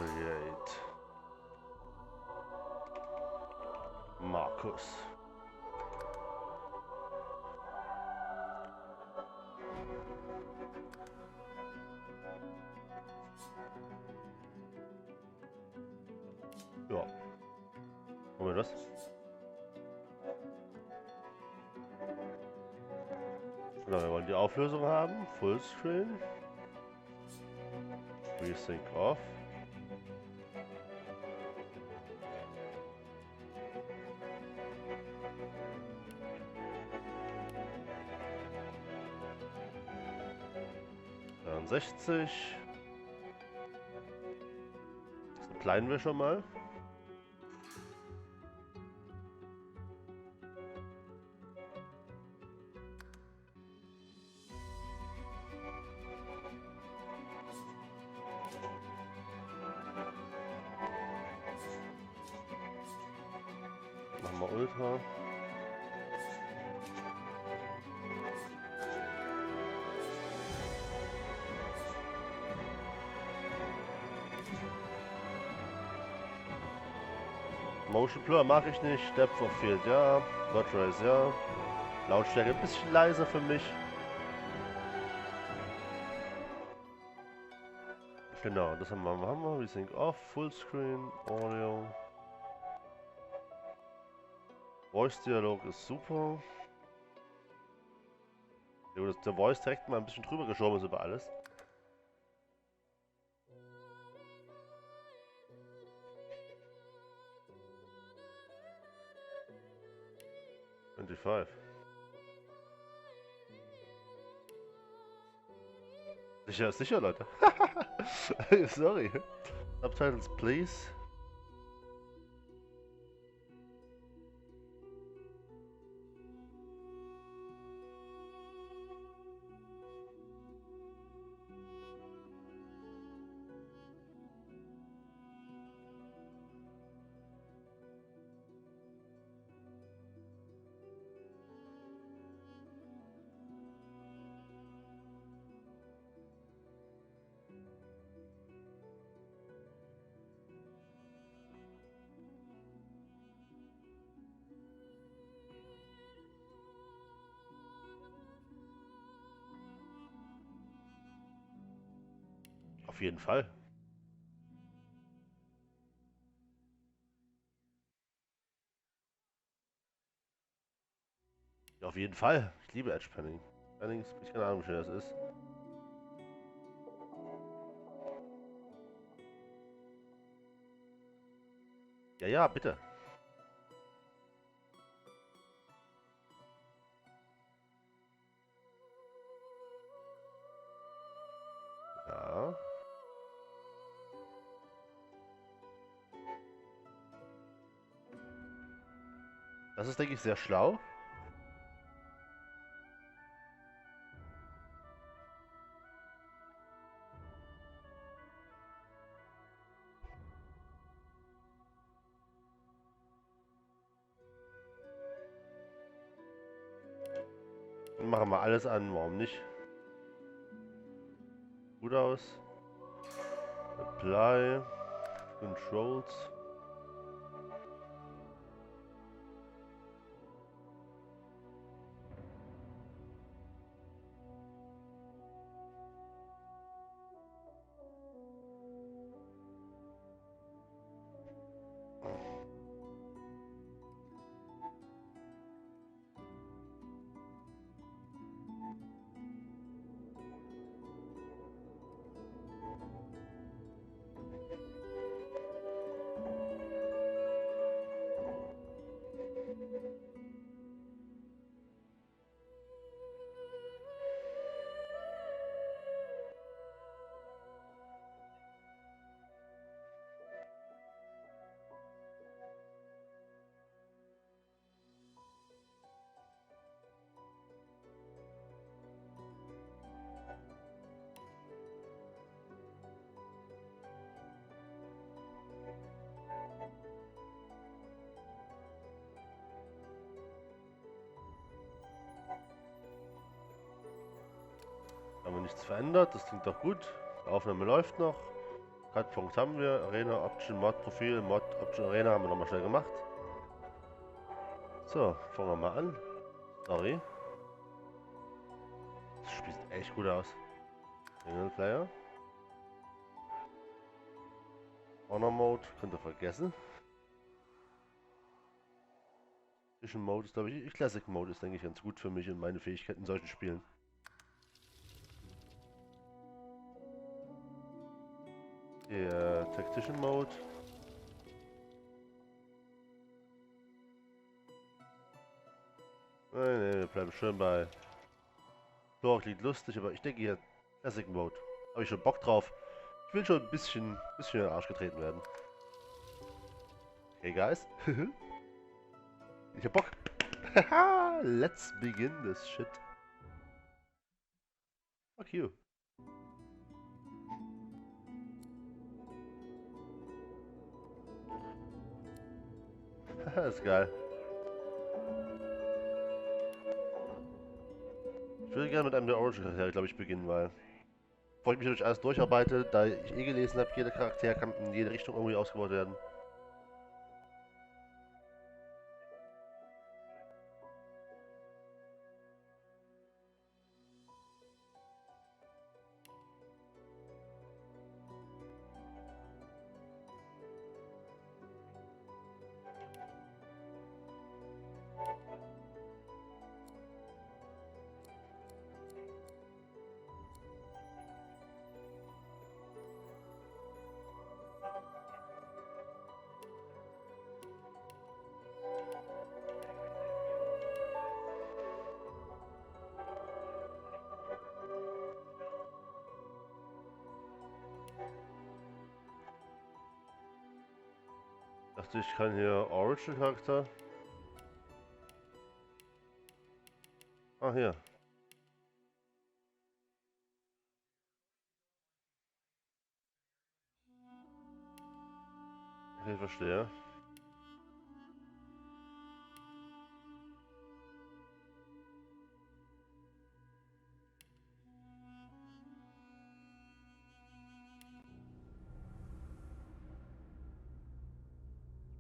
Create. Markus. Ja. Haben wir das? Genau, wir wollen die Auflösung haben. Fullscreen. Resync off. Das applyen wir schon mal. Machen wir Ultra. Motion Blur mache ich nicht. Depth of Field ja. Dot Race ja. Lautstärke ein bisschen leiser für mich. Genau, das haben wir. Resync off, Fullscreen, Audio. Voice-Dialog ist super. Ja, dass der Voice direkt mal ein bisschen drüber geschoben ist über alles. 25. Sicher, sicher, Leute. Sorry. Subtitles, please. Auf jeden Fall. Ja, auf jeden Fall. Ich liebe Edge Panning. Allerdings habe ich keine Ahnung, wie schön das ist. Ja, ja, bitte. Ja. Das ist, denke ich, sehr schlau. Dann machen wir alles an, warum nicht? Gut aus. Apply. Controls. Haben wir nichts verändert, das klingt doch gut. Die Aufnahme läuft noch. Cutpunkt haben wir. Arena, Option, Mod, Profil, Mod, Option, Arena haben wir nochmal schnell gemacht. So, fangen wir mal an. Sorry. Das Spiel sieht echt gut aus. Single Player. Honor Mode, könnt ihr vergessen. Vision Mode ist, glaube ich, Classic Mode ist, denke ich, ganz gut für mich und meine Fähigkeiten in solchen Spielen. Der Tactician Mode. Nein, wir bleiben schön bei. Tor klingt lustig, aber ich denke hier Classic Mode. Habe ich schon Bock drauf. Ich will schon ein bisschen in den Arsch getreten werden. Okay, guys. Ich hab Bock. Let's begin this shit. Fuck you. Das ist geil. Ich würde gerne mit einem der Origin-Charaktere, glaube ich, beginnen, weil bevor ich mich durch alles durcharbeite, da ich eh gelesen habe, jeder Charakter kann in jede Richtung irgendwie ausgebaut werden. Dachte ich kann hier Origin-Charakter. Ah, hier. Okay, ich verstehe.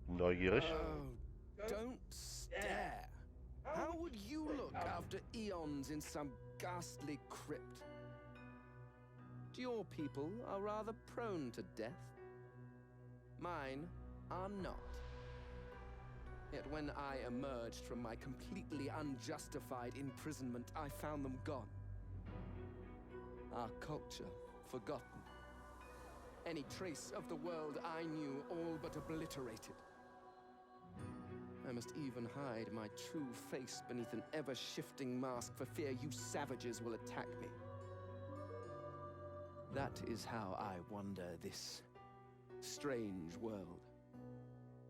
Neugierig. Oh, don't stare. How would you look after eons in some ghastly crypt? Your people are rather prone to death. Mine are not. Yet when I emerged from my completely unjustified imprisonment, I found them gone. Our culture forgotten. Any trace of the world I knew all but obliterated. I must even hide my true face beneath an ever-shifting mask for fear you savages will attack me. That is how I wander this strange world.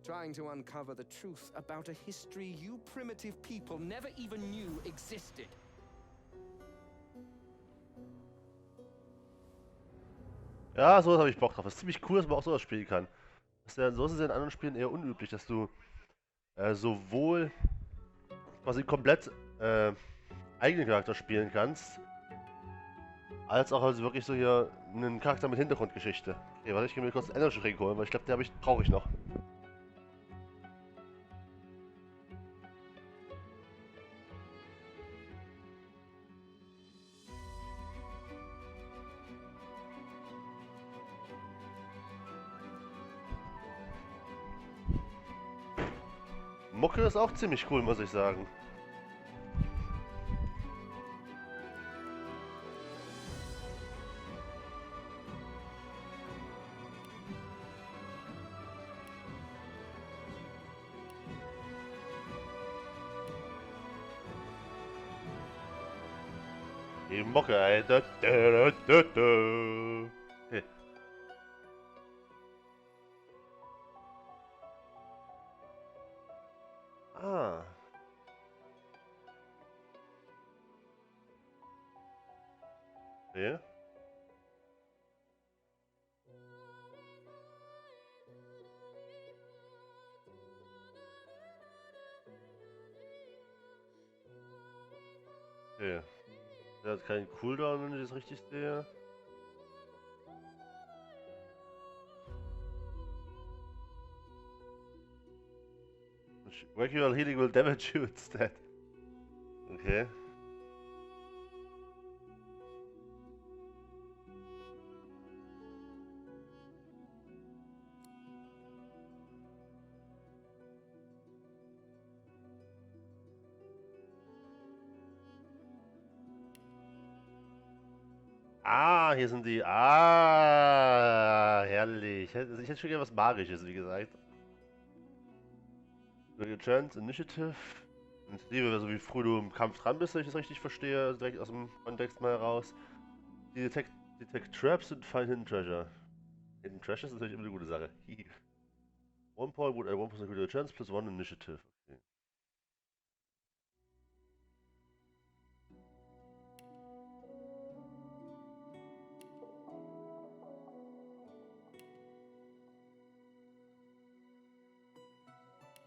Trying to uncover the truth about a history you primitive people never even knew existed. Ja, sowas habe ich Bock drauf. Das ist ziemlich cool, dass man auch sowas spielen kann. Das ist ja, so ist es ja in anderen Spielen eher unüblich, dass du sowohl quasi komplett eigenen Charakter spielen kannst, als auch also wirklich so hier einen Charakter mit Hintergrundgeschichte. Okay, warte, ich gehe mir kurz einen Energy Drink holen, weil ich glaube, brauche ich noch. Mucke ist auch ziemlich cool, muss ich sagen. Die Mucke, ey. Okay. Ah. Okay. Okay. Der hat keinen Cooldown, wenn ich das richtig sehe. Regular healing will damage you instead. Okay. Ah, hier sind die. Ah, herrlich. Ich hätte schon gerne was Magisches, wie gesagt. Chance, Initiative. Initiative, so wie früh du im Kampf dran bist, wenn ich das richtig verstehe, also direkt aus dem Kontext mal heraus. Die detect Traps und find Hidden Treasure. Hidden Treasure ist natürlich immer eine gute Sache. One point would add 1% critical chance plus 1 Initiative. Okay.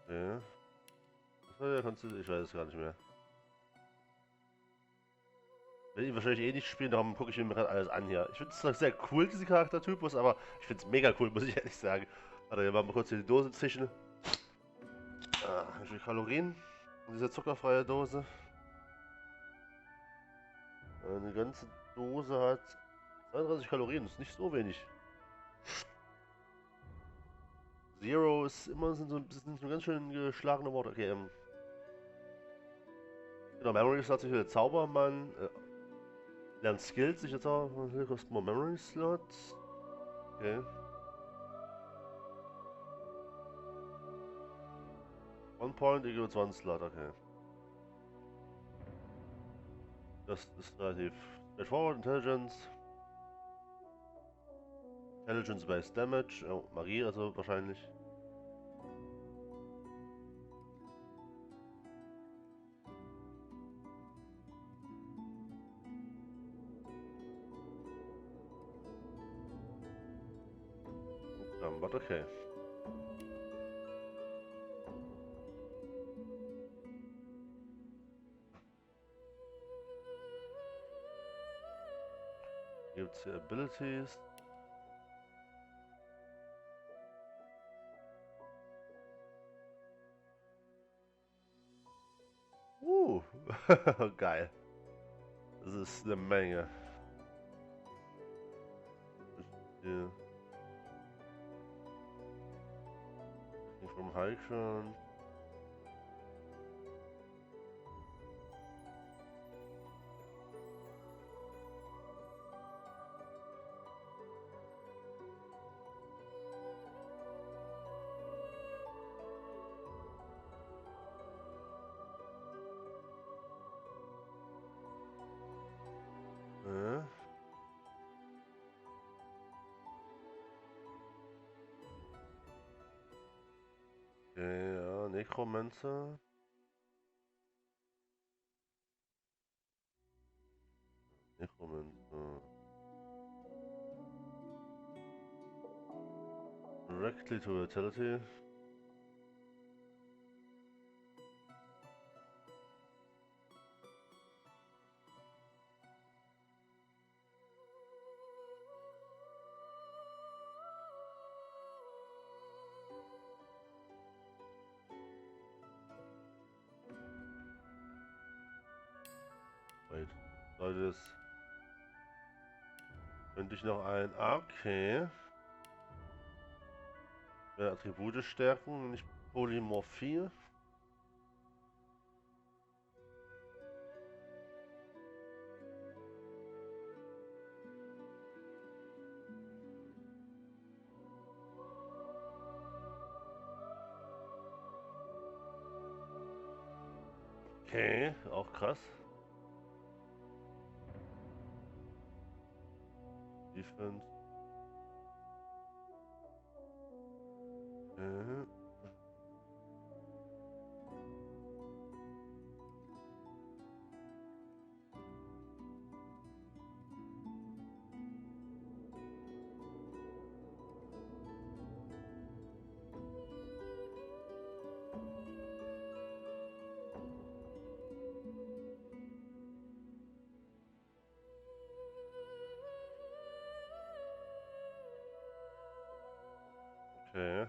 Ja. Was war der Konzert? Ich weiß es gar nicht mehr. Werde ihn wahrscheinlich eh nicht spielen, darum gucke ich mir gerade alles an hier. Ich finde es sehr cool, diese Charaktertypus, aber ich finde es mega cool, muss ich ehrlich sagen. Warte, wir machen mal kurz hier die Dose zischen. Ah, wie viele Kalorien in dieser zuckerfreie Dose? Eine ganze Dose hat 32 Kalorien, das ist nicht so wenig. Zero ist immer sind so ganz schön geschlagene Worte. Okay, genau, Memory Slots, ich will der Zaubermann. Lernt Skills, ich jetzt auch. Hier kostet more Memory Slots. Okay. One Point equals one Slot, okay. Das ist relativ straightforward. Intelligence-based Damage. Oh, Magie also wahrscheinlich. But okay. Hier gibt es hier Abilities. Geil. Das ist eine Menge. Hier. Vom High schon. Okay, ja, Necromancer. Necromancer. Directly to Vitality. Wait. Sollte es. Könnte ich noch ein. Okay. Attribute stärken, nicht Polymorphie. Okay, auch krass. Defense. Okay. Okay.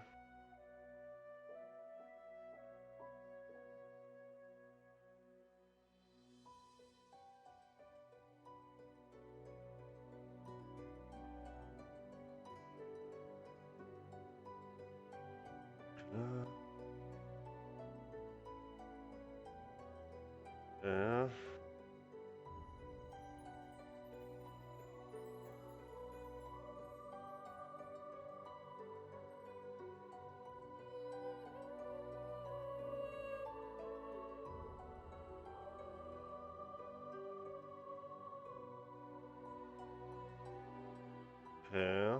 Okay.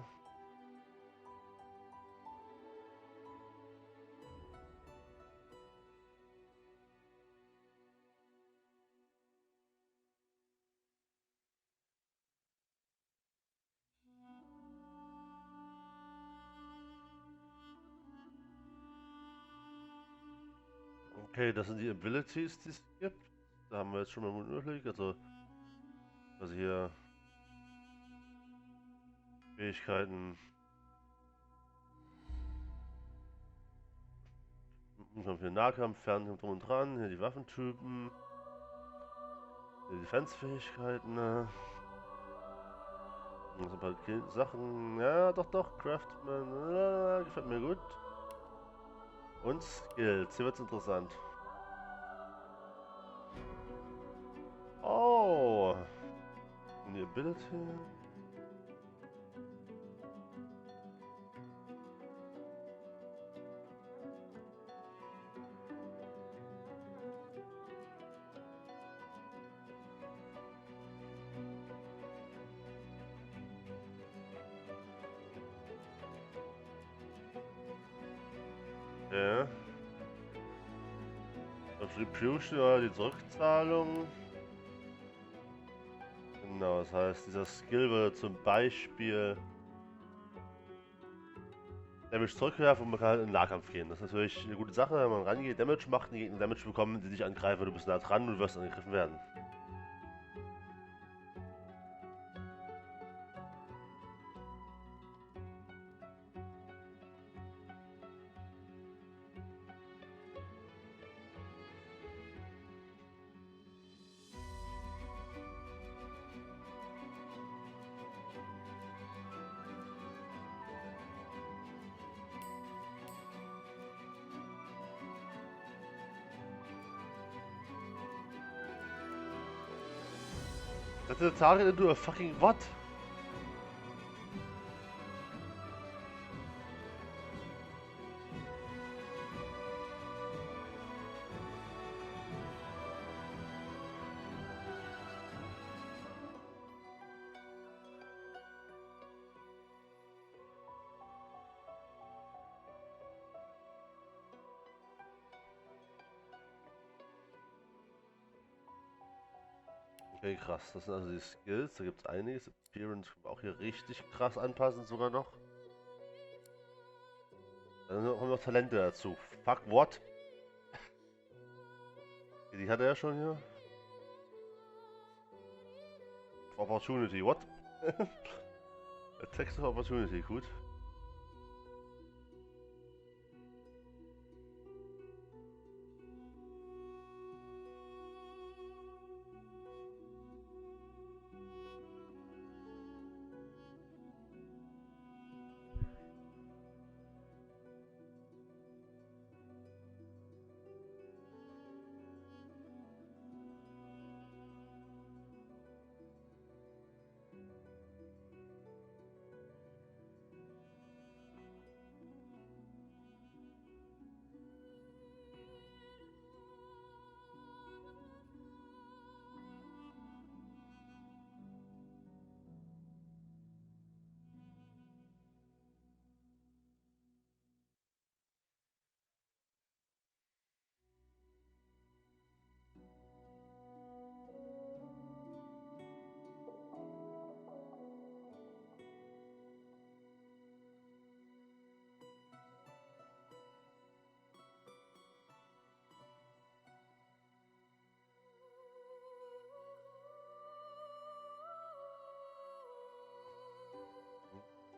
Okay, das sind die Abilities, die es gibt. Da haben wir jetzt schon mal einen Überblick. Also hier Fähigkeiten, Kampf hier Nahkampf, Fernkampf drum und dran, hier die Waffentypen, hier die Defense-Fähigkeiten, so ein paar Sachen, ja doch doch, Craftsman, gefällt mir gut. Und Skills, hier wird's interessant. Oh, die Ability. Ja. Retribution oder die Zurückzahlung. Genau, das heißt, dieser Skill würde zum Beispiel Damage zurückwerfen und man kann halt in den Nahkampf gehen. Das ist natürlich eine gute Sache, wenn man rangeht, Damage macht, die Gegner Damage bekommen, die dich angreifen, du bist nah dran und du wirst angegriffen werden. That's a target into a fucking what? Okay, krass. Das sind also die Skills. Da gibt es einiges. Appearance können wir auch hier richtig krass anpassen, sogar noch. Dann kommen noch Talente dazu. Fuck, what? Die hat er ja schon hier. Opportunity, what? Text of Opportunity, gut.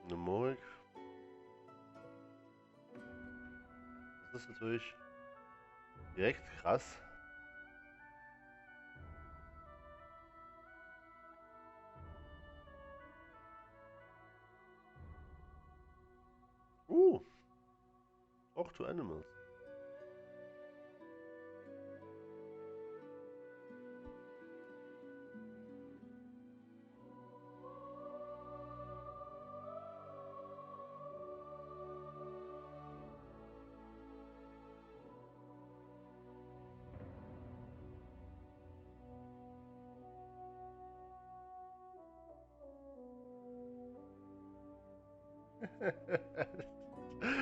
Numerik. Das ist natürlich direkt krass. Talk to animals.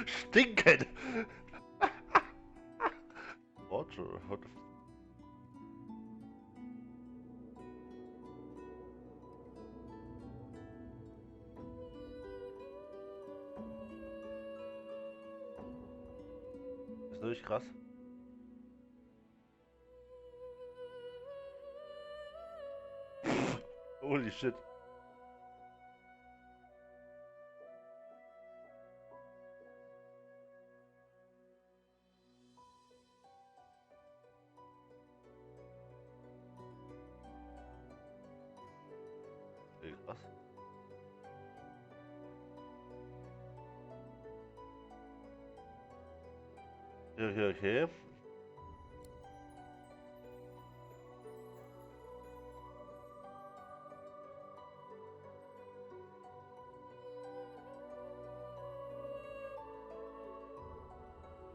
Stinken! Water. What the ist natürlich krass. Holy shit. Okay, krass. Okay, okay.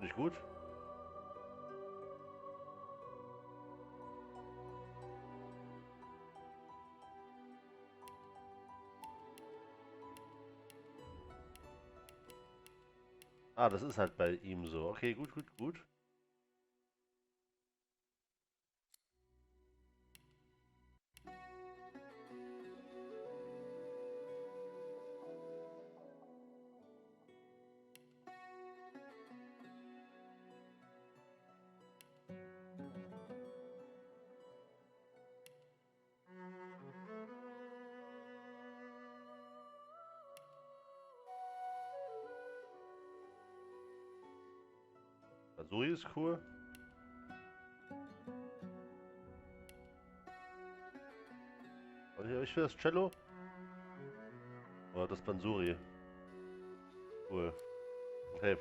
Nicht gut. Ah, das ist halt bei ihm so. Okay, gut, gut, gut. Masuri ist cool. Ich will das Cello. Oder das Bansuri. Cool. Okay.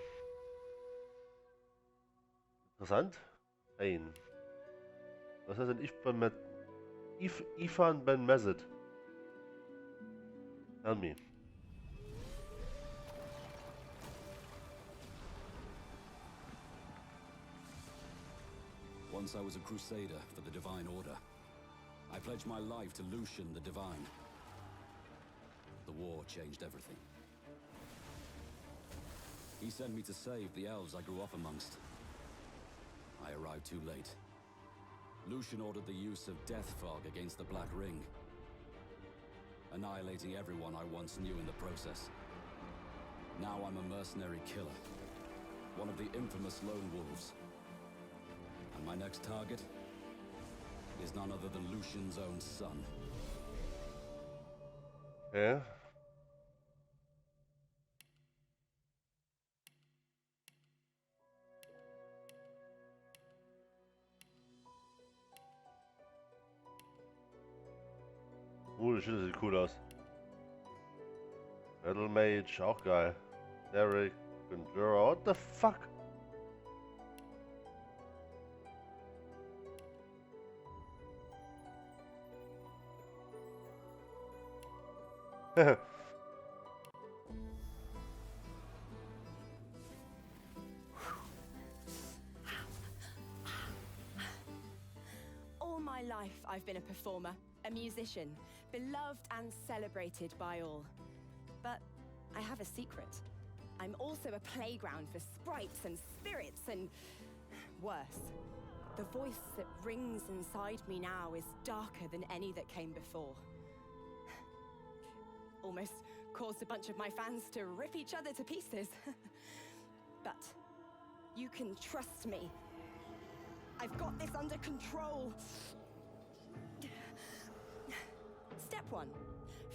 Interessant. Ein. Was heißt denn Ifan Ben Mezet? Tell me. Once I was a crusader for the Divine Order. I pledged my life to Lucian the Divine. The war changed everything. He sent me to save the elves I grew up amongst. I arrived too late. Lucian ordered the use of death fog against the Black Ring, annihilating everyone I once knew in the process. Now I'm a mercenary killer, one of the infamous Lone Wolves. And my next target is none other than Lucian's own son. Yeah. Das sieht cool aus. Battle Mage, auch geil. Derek, Conjurer, what the fuck? All my life I've been a performer, a musician, beloved and celebrated by all. But I have a secret. I'm also a playground for sprites and spirits and worse. The voice that rings inside me now is darker than any that came before. Almost caused a bunch of my fans to rip each other to pieces. But you can trust me. I've got this under control. Step 1.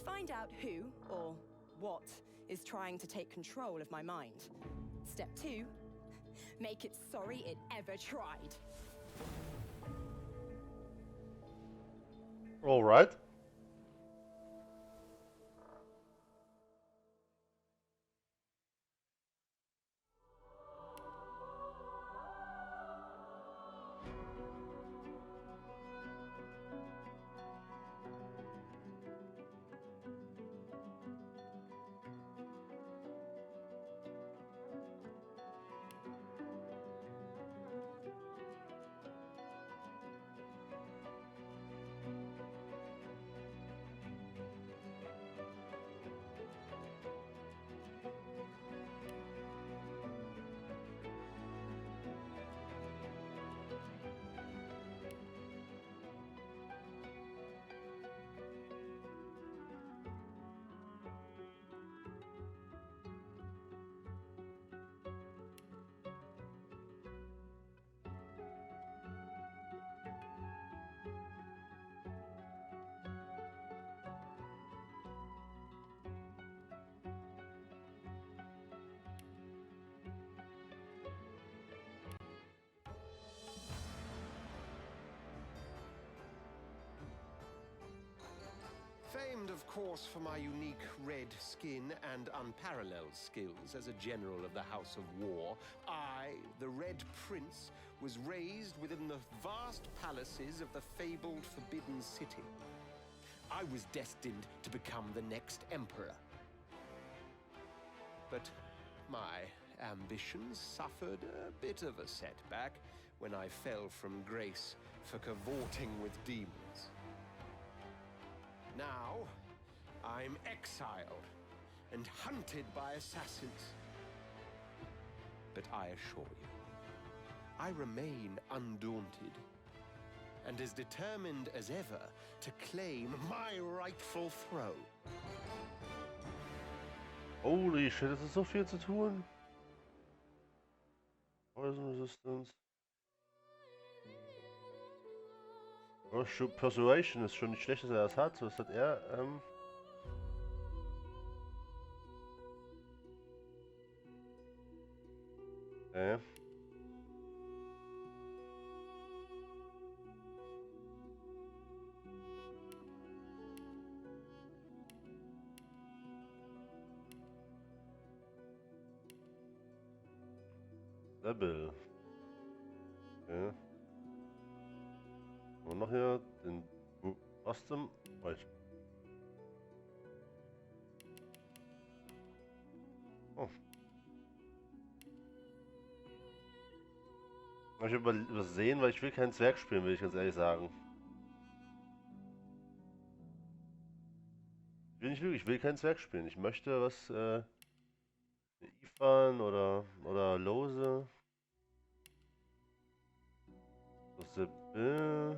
Find out who or what is trying to take control of my mind. Step 2. Make it sorry it ever tried. All right. famed, of course, for my unique red skin and unparalleled skills as a general of the House of War, I, the Red Prince, was raised within the vast palaces of the fabled Forbidden City. I was destined to become the next emperor. But my ambitions suffered a bit of a setback when I fell from grace for cavorting with demons. Now, I'm exiled and hunted by assassins. But I assure you, I remain undaunted and as determined as ever to claim my rightful throne. Holy shit, das ist so viel zu tun. Poison Resistance. Oh, Persuasion ist schon nicht schlecht, dass er das hat. Was hat er? Rebel. Okay. Und noch hier den Custom. Oh. Hab ich übersehen, weil ich will keinen Zwerg spielen, will ich ganz ehrlich sagen. Ich will nicht lügen, ich will keinen Zwerg spielen. Ich möchte was, Ifan oder Lose. Was ist der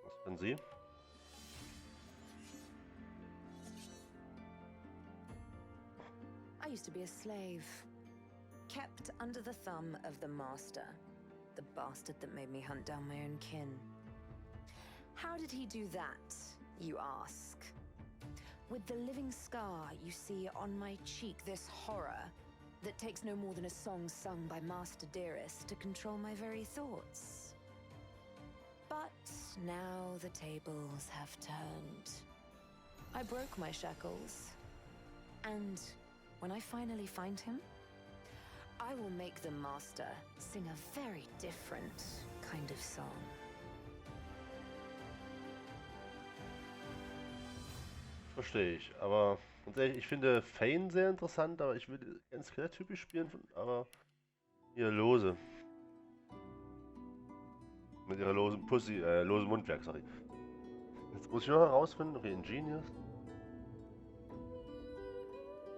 Was kann sie? I used to be a slave, kept under the thumb of the master, the bastard that made me hunt down my own kin. How did he do that, you ask? With the living scar you see on my cheek, this horror that takes no more than a song sung by Master Dearest to control my very thoughts. But now the tables have turned. I broke my shackles, and when I finally find him, I will make the Master sing a very different kind of song. Verstehe ich, aber ganz ehrlich, ich finde Fane sehr interessant, aber ich würde ganz skelettypisch spielen, aber hier Lose. Mit ihrer losen Pussy, losen Mundwerk, sorry. Jetzt muss ich noch herausfinden, okay, Ingenious.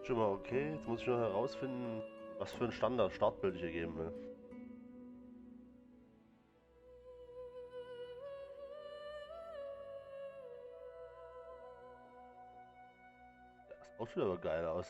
Schon mal okay, jetzt muss ich noch herausfinden, was für ein Startbild ich hier geben will. Das Outfit aber geil aus.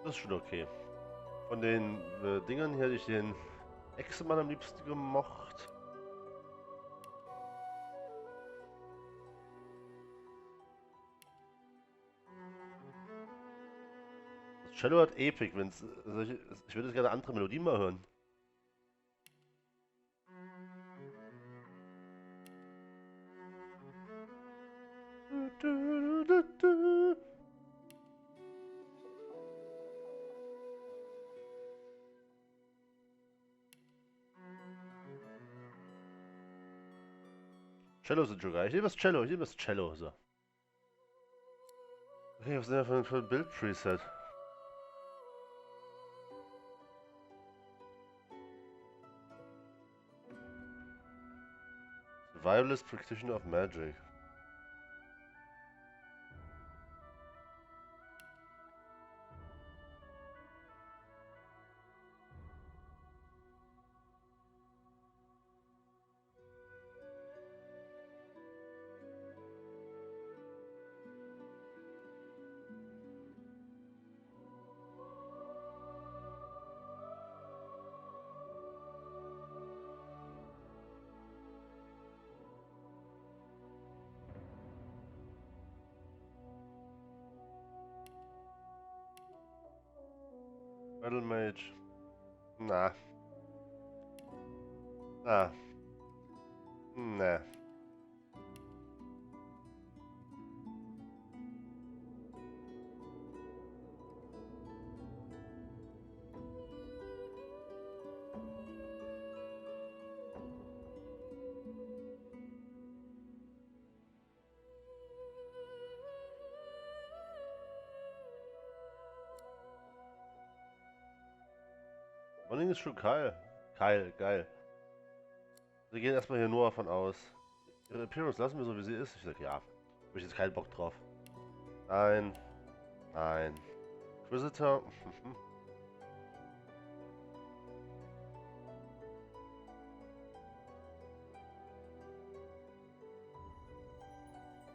Das ist schon okay. Von den Dingern hier hätte ich den Ex-Mann am liebsten gemocht. Das Cello hat Epic, wenn's solche, ich würde jetzt gerne andere Melodien mal hören. Cello sind schon geil. Ich nehme das Cello, so. Okay, was ist denn da für ein Bild-Preset? Survivalist Practitioner of Magic. Battle Mage. Na. Na. Ne. Morning ist schon geil. Geil. Wir gehen erstmal hier nur davon aus. Ihre Appearance lassen wir so wie sie ist. Ich sag ja. Hab ich jetzt keinen Bock drauf. Nein. Nein. Inquisitor.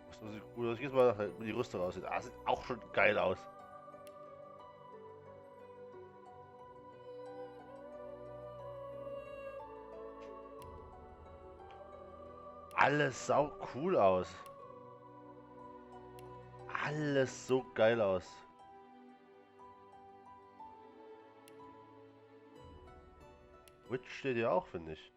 Das sieht cool aus. Ich geh jetzt mal nach, wie die Rüstung aussieht. Ah, sieht auch schon geil aus. Alles sau cool aus. Alles so geil aus. Witch steht hier auch, finde ich.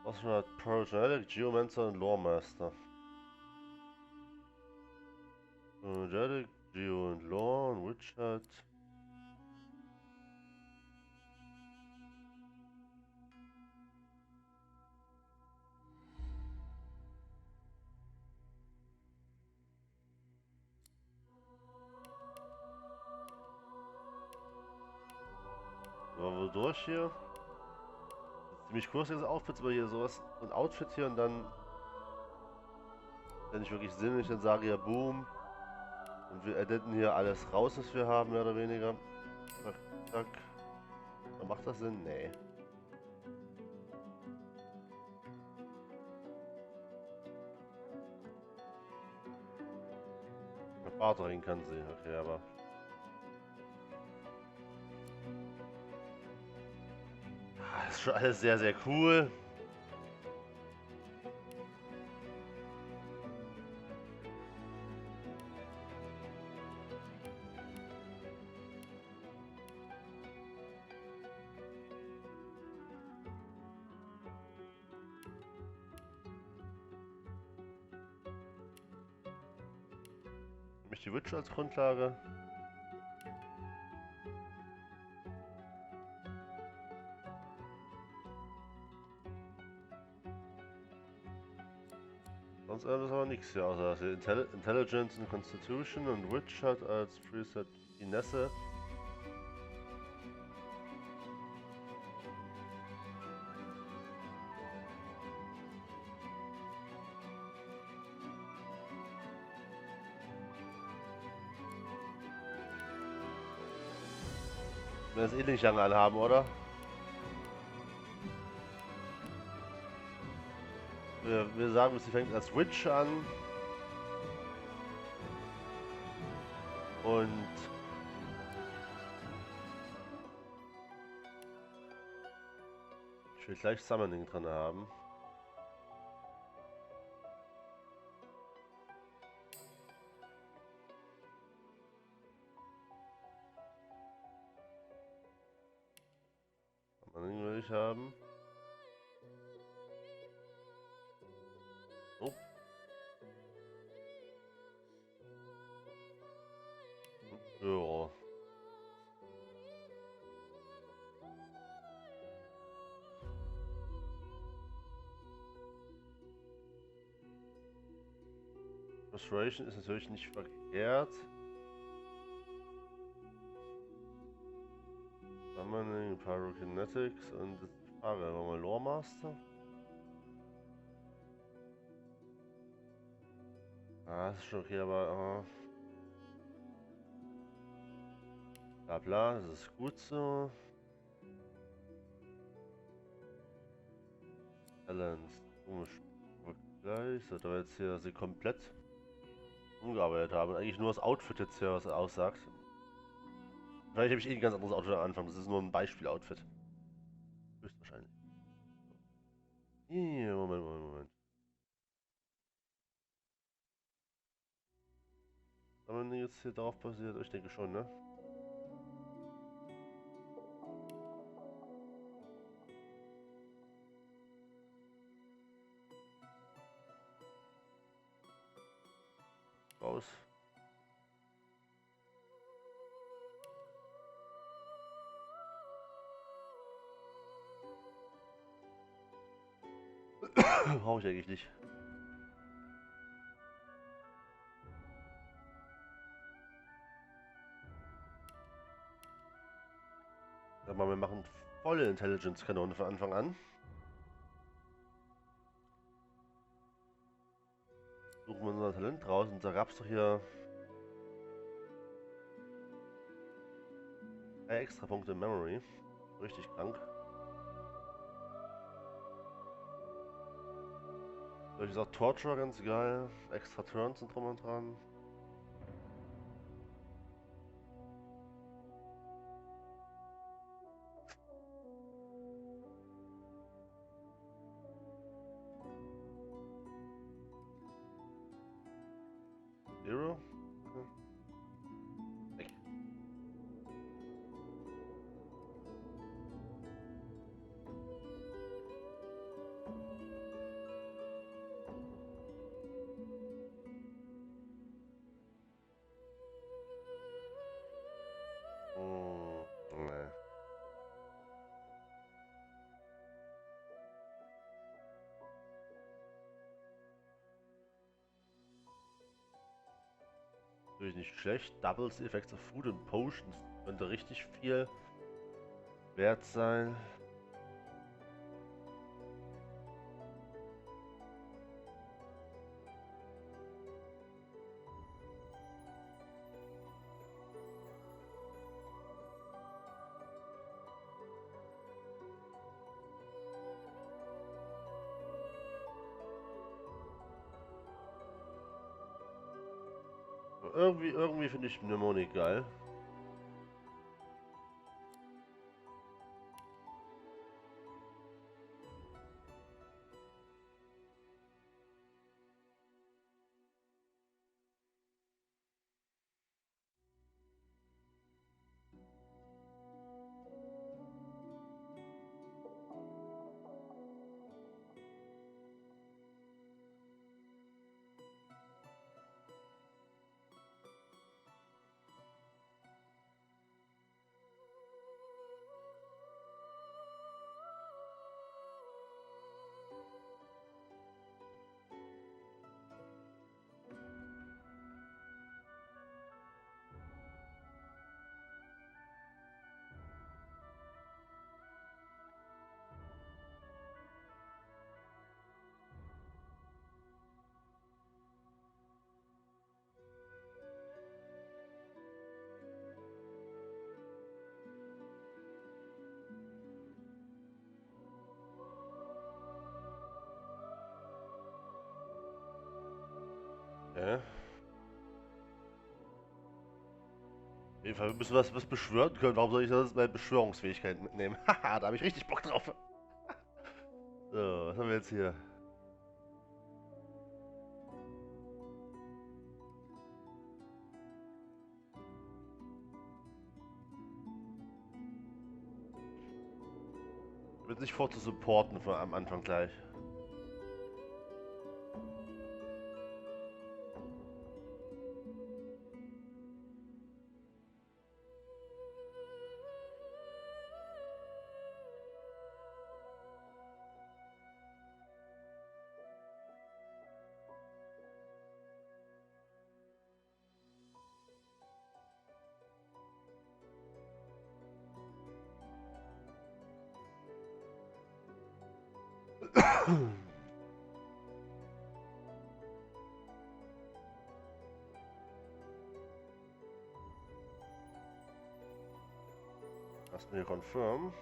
Was schon hat Progenetic, Geomancer und Loremaster. Progenetic, Geo und Lore und Witch hat. So, durch hier. Ziemlich kurz das Outfit, aber hier sowas, so ein Outfit hier und dann, wenn ich wirklich sinnig, dann sage ja boom. Und wir editen hier alles raus, was wir haben, mehr oder weniger. Zack, zack. Macht das Sinn? Nee. Mit Bart rein kann sie, okay, aber. Das ist schon alles sehr, sehr cool. Nämlich die Witch als Grundlage. Sonst ist aber nichts hier, außer dass hier Intelligence und Constitution und Witch hat als Preset Finesse. Wir das eh nicht lange anhaben, oder? Wir sagen, sie fängt als Witch an. Und ich will gleich Summoning dran haben. Summoning will ich haben. Oh. Ja. Frustration ist natürlich nicht verkehrt. Summoning, Pyrokinetics und das ist die Frage, wollen wir Lore Master? Ah, das ist schon okay, aber bla bla, das ist gut so. Balance, komisch. Gleich, so, da wir jetzt hier sie komplett umgearbeitet haben und eigentlich nur das Outfit jetzt hier was aussagt. Vielleicht habe ich eh ein ganz anderes Outfit am Anfang, das ist nur ein Beispiel-Outfit. Höchstwahrscheinlich. Hier, Moment. Wenn jetzt hier darauf basiert, ich denke schon, ne? Raus. Brauche ich eigentlich nicht. Aber wir machen volle Intelligence-Kanone von Anfang an. Suchen wir unser Talent raus und da gab es doch hier 3 extra Punkte in Memory. Richtig krank. Wie gesagt, Torture ganz geil. Extra Turns sind drum und dran. Zero? Weg. Nee. Natürlich nicht schlecht. Doubles Effects of Food und Potions könnte richtig viel wert sein. Irgendwie finde ich Mnemonik geil. Ja. Auf jeden Fall müssen wir was beschwören können. Warum soll ich das bei Beschwörungsfähigkeiten mitnehmen? Haha, da habe ich richtig Bock drauf. So, was haben wir jetzt hier? Wird nicht vor zu supporten von am Anfang gleich. Lass mir confirm.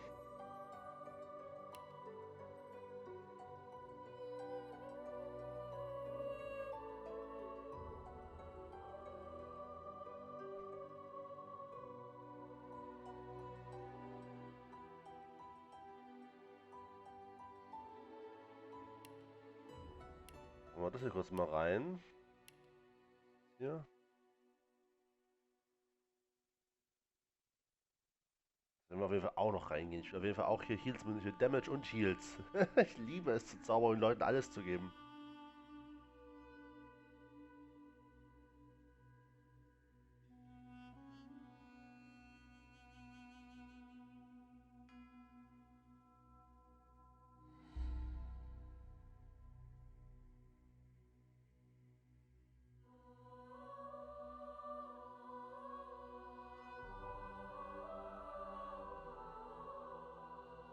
Machen wir das hier kurz mal rein. Hier. Wenn wir auf jeden Fall auch noch reingehen. Ich will auf jeden Fall auch hier Heals mit Damage und Heals. Ich liebe es zu zaubern und Leuten alles zu geben.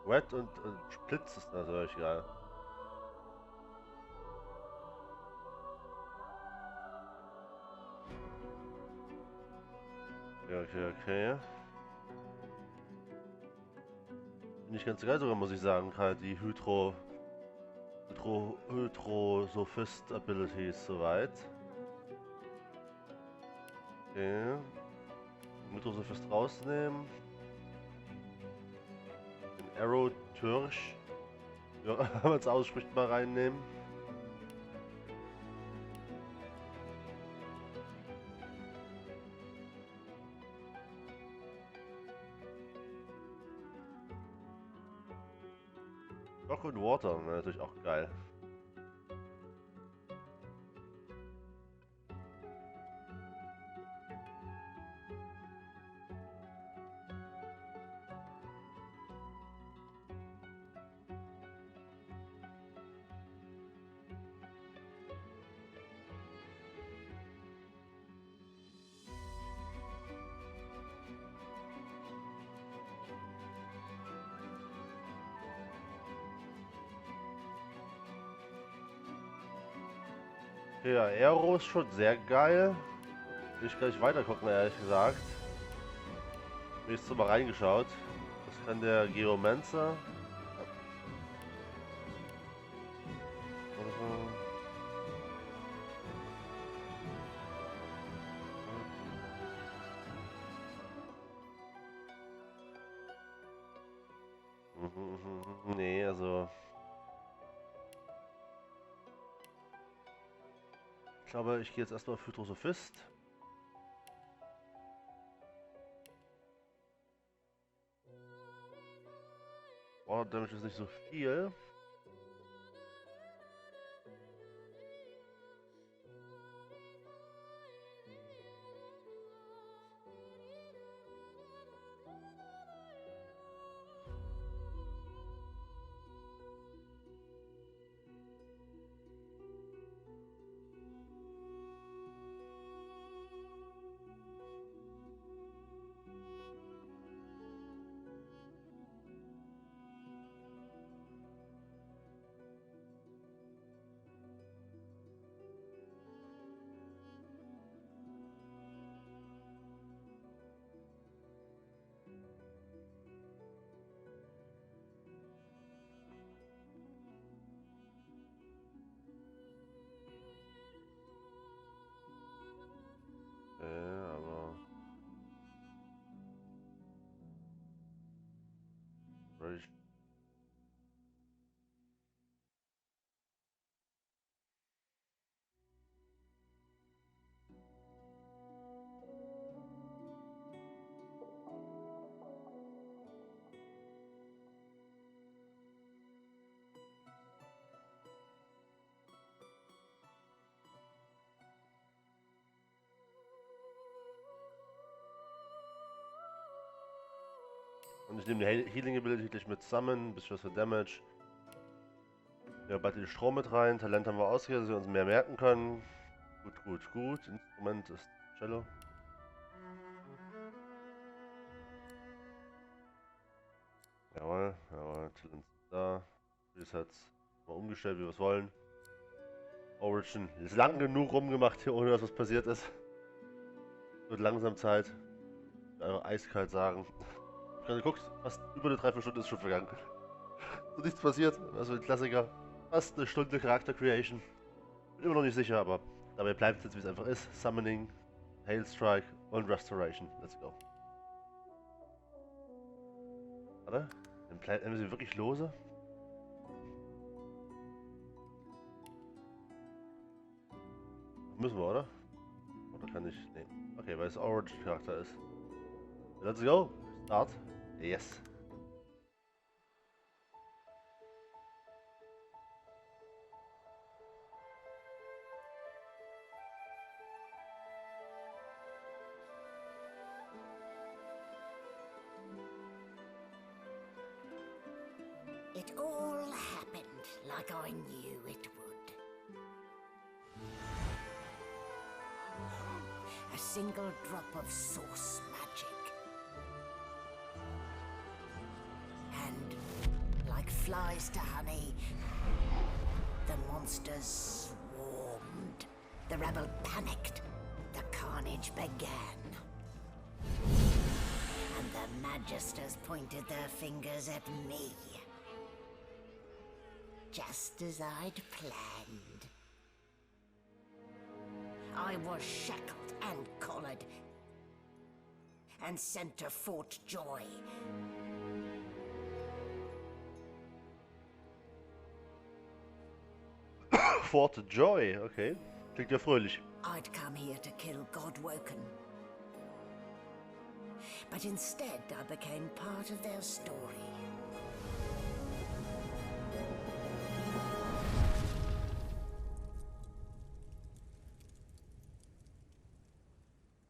Red und Splitz ist natürlich geil. Okay. Bin ich ganz geil sogar, muss ich sagen. Halt die Hydro-Sophist Abilities soweit. Okay. Hydro-Sophist rausnehmen. Den Arrow Türsch. Ja, wenn man es ausspricht, mal reinnehmen. Rock und Water, natürlich auch geil. Ja, Aero ist schon sehr geil. Will ich gleich weiter gucken, ehrlich gesagt. Bin jetzt mal reingeschaut. Das kann der Geomancer. Nee, also. Ich glaube, ich gehe jetzt erstmal für Hydrosophist. Water Damage ist nicht so viel. Aber. Und ich nehme die Healing Ability gleich mit Summon, ein bisschen was für Damage. Ja, bald den Strom mit rein. Talent haben wir ausgewählt, dass wir uns mehr merken können. Gut. Instrument ist Cello. Jawohl. Talent ist da. Resets mal umgestellt, wie wir es wollen. Origin ist lang genug rumgemacht hier, ohne dass was passiert ist. Wird langsam Zeit. Einfach eiskalt sagen. Ich habe geguckt, fast über eine Dreiviertelstunde ist schon vergangen. So nichts passiert. Also ein Klassiker. Fast eine Stunde Charakter Creation. Bin immer noch nicht sicher, aber dabei bleibt es jetzt, wie es einfach ist. Summoning, Hail Strike und Restoration. Let's go. Warte. Nehmen sie wirklich lose? Müssen wir, oder? Oder kann ich? Nee. Okay, weil es Origin Charakter ist. Let's go. Start. Yes. It all happened like I knew it would. A single drop of source magic. And, like flies to honey, the monsters swarmed. The rebel panicked. The carnage began. And the Magisters pointed their fingers at me. Just as I'd planned. I was shackled and collared, and sent to Fort Joy. Fort Joy, okay. Klingt ja fröhlich. I'd come here to kill Godwoken. But instead, I became part of their story.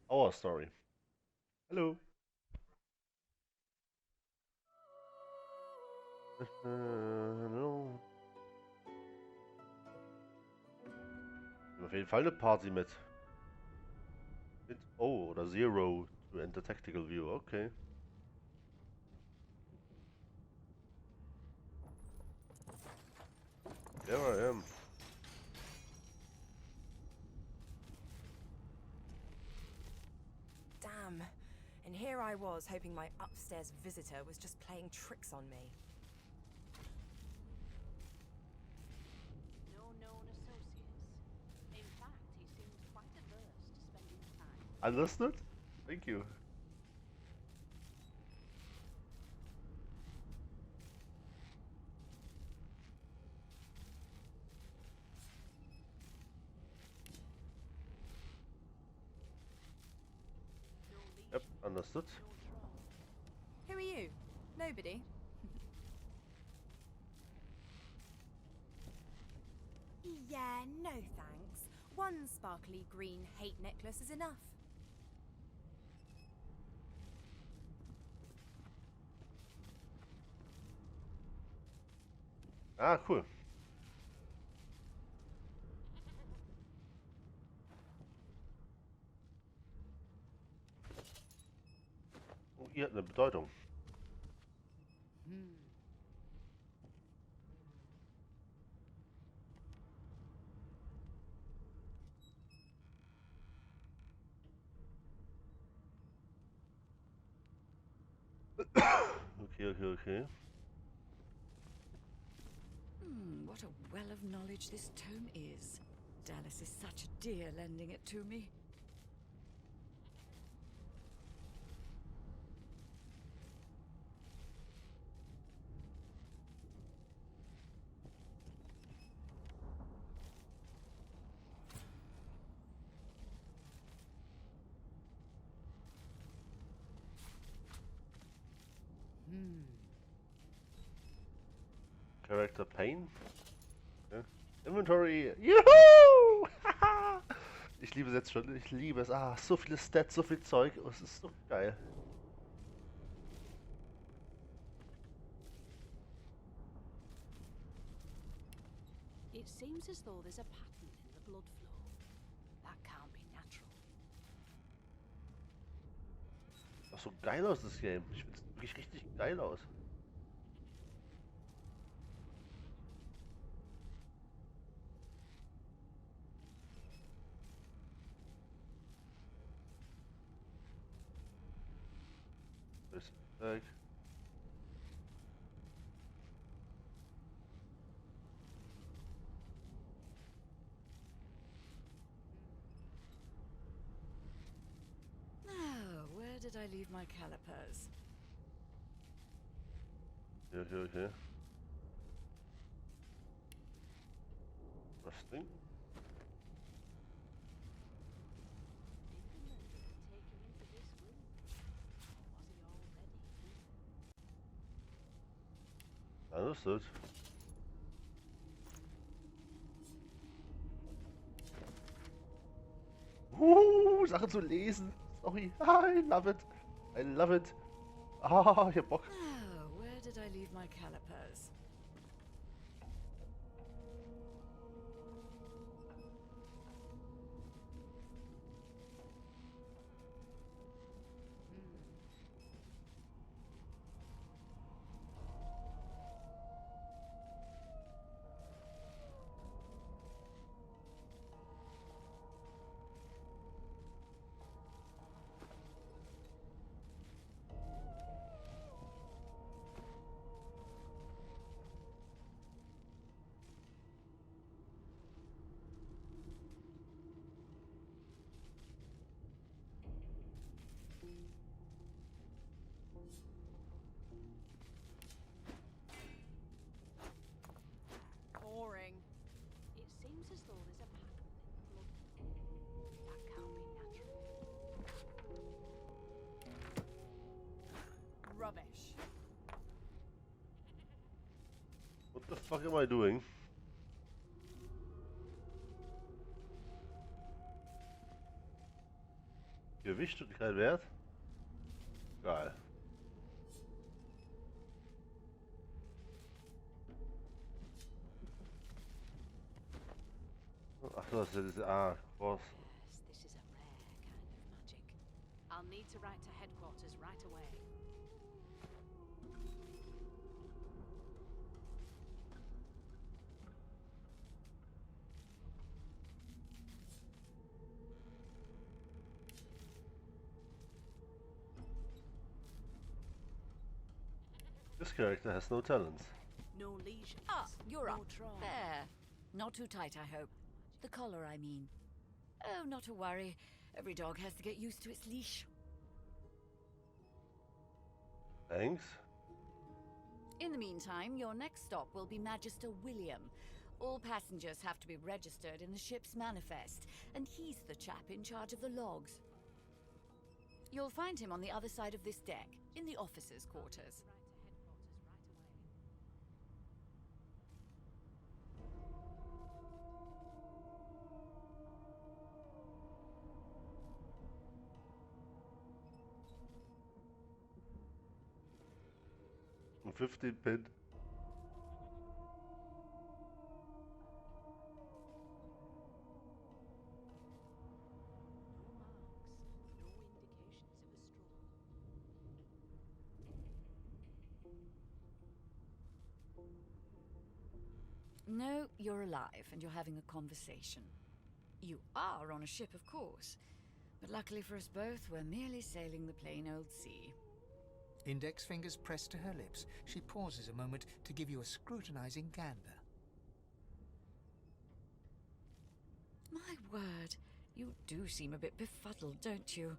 Our story. Hallo. Hallo. Auf jeden Fall eine Party mit. Mit O oder Zero to enter tactical view, okay. There I am. Damn. And here I was hoping my upstairs visitor was just playing tricks on me. No known associates. In fact, he seems quite averse to spending time. Understood? Thank you. Yep, understood. Who are you? Nobody? Yeah, no thanks. One sparkly green hate necklace is enough. Ah, cool. Oh, ihr hat eine Bedeutung. Okay. What a well of knowledge this tome is. Dallas is such a dear lending it to me. Character Pain. Okay. Inventory. Juhu! Ich liebe es jetzt schon. Ich liebe es. Ah, so viele Stats, so viel Zeug. Oh, es ist so geil. It seems as though there's a pattern in the blood flow. That can't be natural. Ach, so geil aus, das Game. Ich finde es wirklich richtig geil aus. Respekt. Now, where did I leave my calipers? Okay. Was Ding? Did the murderer take him into this room? Or was he already here? Understood. Sachen zu lesen. Sorry. I love it. I love it. Ah, ich hab Bock. Oh, where did I leave my calipers? Boring. It seems as though there's a pattern in the blood. That can't be natural. Rubbish. What the fuck am I doing? Gewicht und kein Wert? Geil. Ach so, das ist ah, Cross. Yes, this is a rare kind of magic. I'll need to write to headquarters right away. This character has no talents. No leisure. Ah, you're no up. try. There. Not too tight, I hope. The collar, I mean. Oh, not to worry. Every dog has to get used to its leash. Thanks. In the meantime, your next stop will be Magister William. All passengers have to be registered in the ship's manifest, and he's the chap in charge of the logs. You'll find him on the other side of this deck, in the officers' quarters. Ein 15 Pin. No, you're alive, and you're having a conversation. You are on a ship, of course. But luckily for us both, we're merely sailing the plain old sea. Index fingers pressed to her lips, she pauses a moment to give you a scrutinizing gander. My word, you do seem a bit befuddled, don't you?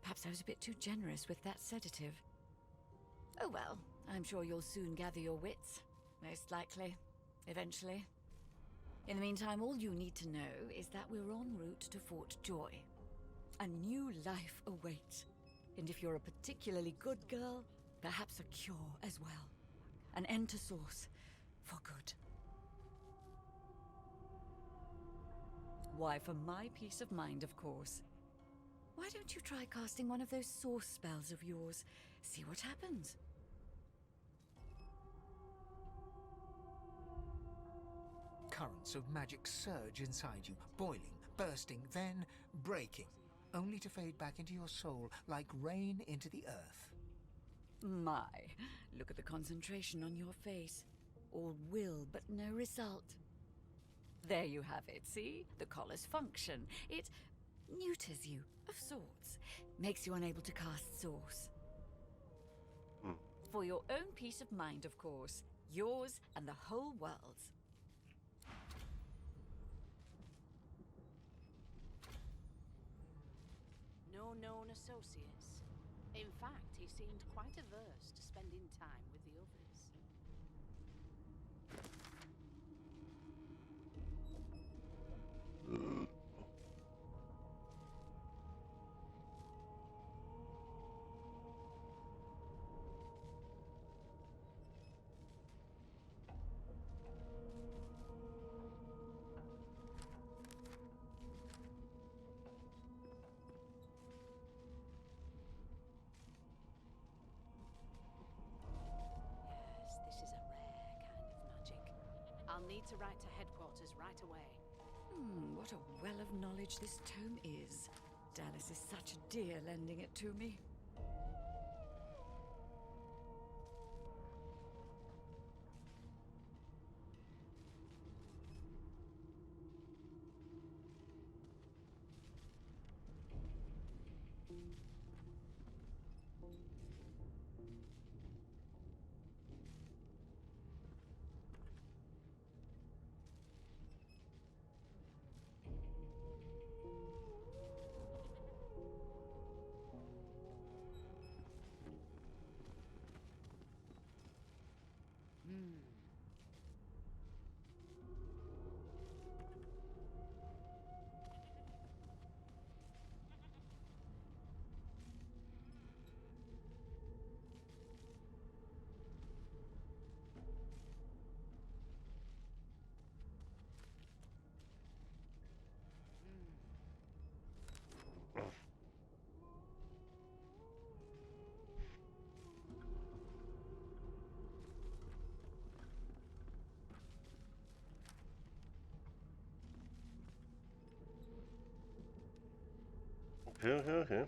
Perhaps I was a bit too generous with that sedative. Oh well, I'm sure you'll soon gather your wits. Most likely. Eventually. In the meantime, all you need to know is that we're en route to Fort Joy. A new life awaits. And if you're a particularly good girl, perhaps a cure as well. An end to Source. For good. Why, for my peace of mind, of course. Why don't you try casting one of those Source spells of yours? See what happens. Currents of magic surge inside you, boiling, bursting, then breaking, only to fade back into your soul like rain into the earth. My, look at the concentration on your face. All will, but no result. There you have it, see? The collar's function. It neuters you, of sorts. Makes you unable to cast Source. For your own peace of mind, of course. Yours and the whole world's. No known associates. In fact, he seemed quite averse to spending time with the others. need to write to headquarters right away. What a well of knowledge this tome is. Dallas is such a dear lending it to me. Okay.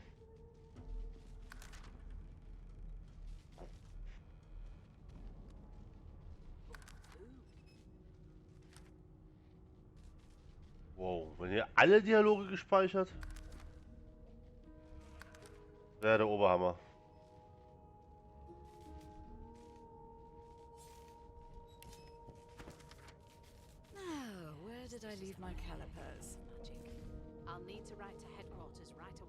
Wow, wenn ihr alle Dialoge gespeichert? Wäre der Oberhammer. Now, where did I leave my calipers? Magic. I'll need to write to headquarters right away.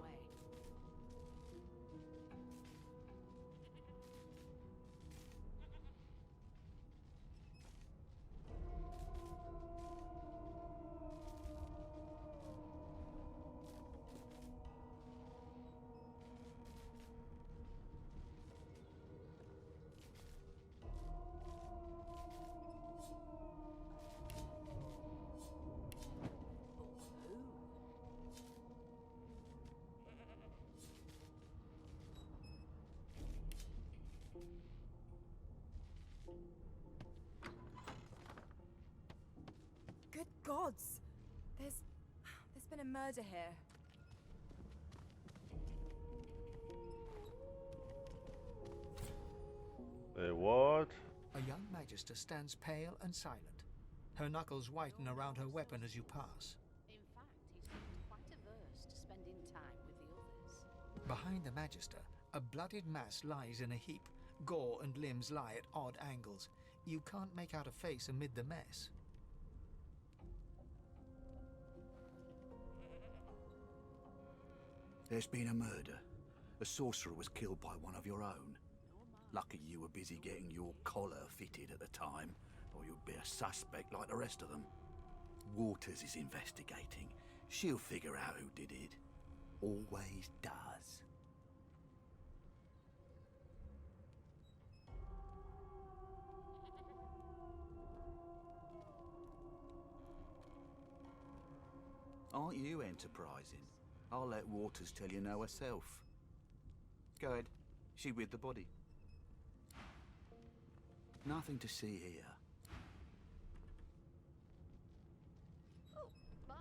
Good gods! There's been a murder here. Hey, what? A young magister stands pale and silent. Her knuckles whiten around her weapon as you pass. In fact, he seemed quite averse to spending time with the others. Behind the magister, a bloodied mass lies in a heap. Gore and limbs lie at odd angles. You can't make out a face amid the mess. There's been a murder. A sorcerer was killed by one of your own. Lucky you were busy getting your collar fitted at the time, or you'd be a suspect like the rest of them. Waters is investigating. She'll figure out who did it. Always does. Aren't you enterprising? I'll let Waters tell you no herself. Go ahead. She with the body. Nothing to see here. Oh, bye.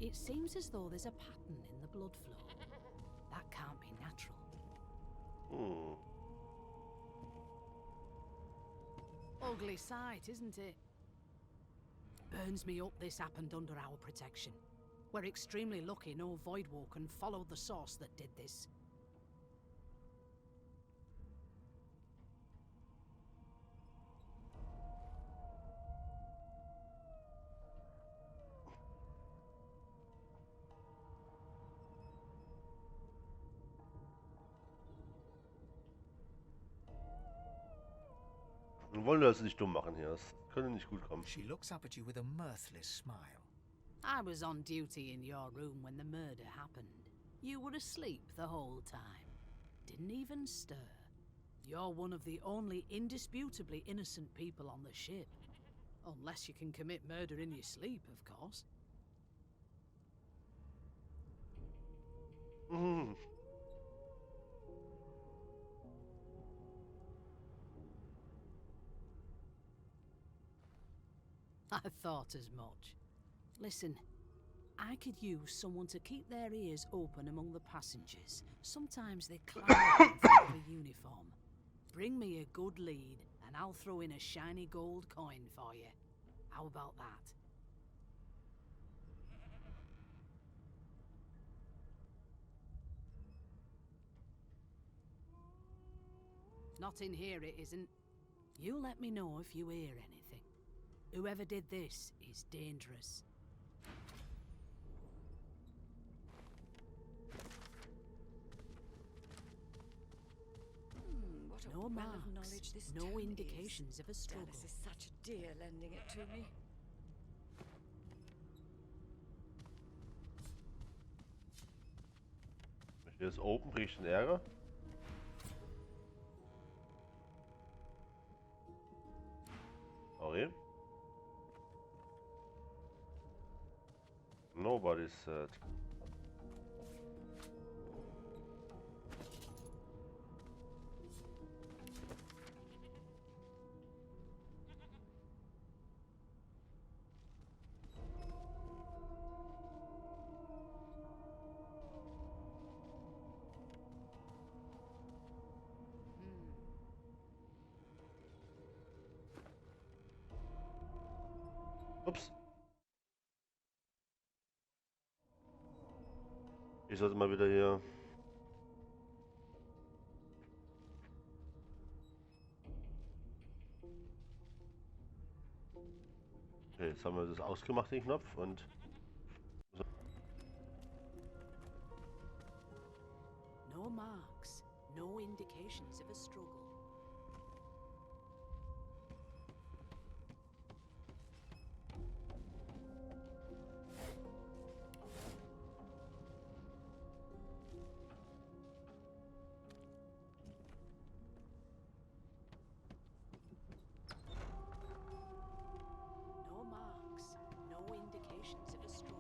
It seems as though there's a pattern in the blood flow. That can't be natural. Ugly sight, isn't it? Burns me up this happened under our protection. We're extremely lucky no Voidwalker followed the source that did this. Wir wollen das nicht dumm machen hier. Das könnte nicht gut kommen. She looks up at you with a mirthless smile. I was on duty in your room when the murder happened. You were asleep the whole time. Didn't even stir. You're one of the only indisputably innocent people on the ship. Unless you can commit murder in your sleep, of course. Mhm. I thought as much. Listen, I could use someone to keep their ears open among the passengers. Sometimes they climb up in front of a uniform. Bring me a good lead, and I'll throw in a shiny gold coin for you. How about that? Not in here, it isn't. You let me know if you hear anything. Whoever did this is dangerous. What a No well of marks, knowledge this no tome indications of a struggle. Dallas is such a dear lending it to me. Hier ist Open, krieg ich den Ärger? Sorry. Nobody said. Ups. Ich sollte mal wieder hier. Okay, jetzt haben wir das ausgemacht, den Knopf, und. No marks, no indications of a struggle. No marks, no indications of a struggle.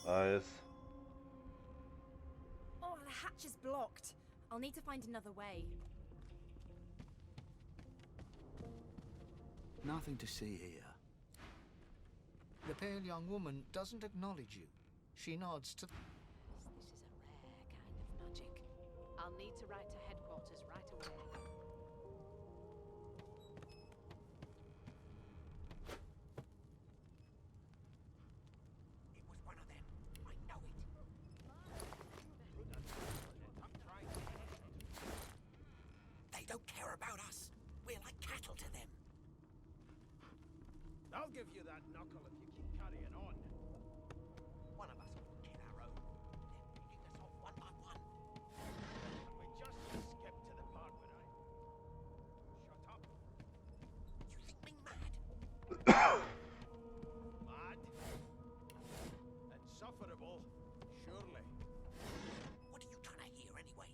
Nice. Oh, the hatch is blocked. I'll need to find another way. Nothing to see here. The pale young woman doesn't acknowledge you. She nods to... This is a rare kind of magic. I'll need to write to headquarters right away. It was one of them. I know it. They don't care about us. We're like cattle to them. I'll give you that knuckle if you keep carrying on. One of us will kill our own. They're beating us off one by one. We just skip to the part where I... Shut up. You think me mad? Mad. Insufferable, surely. What are you trying to hear anyway?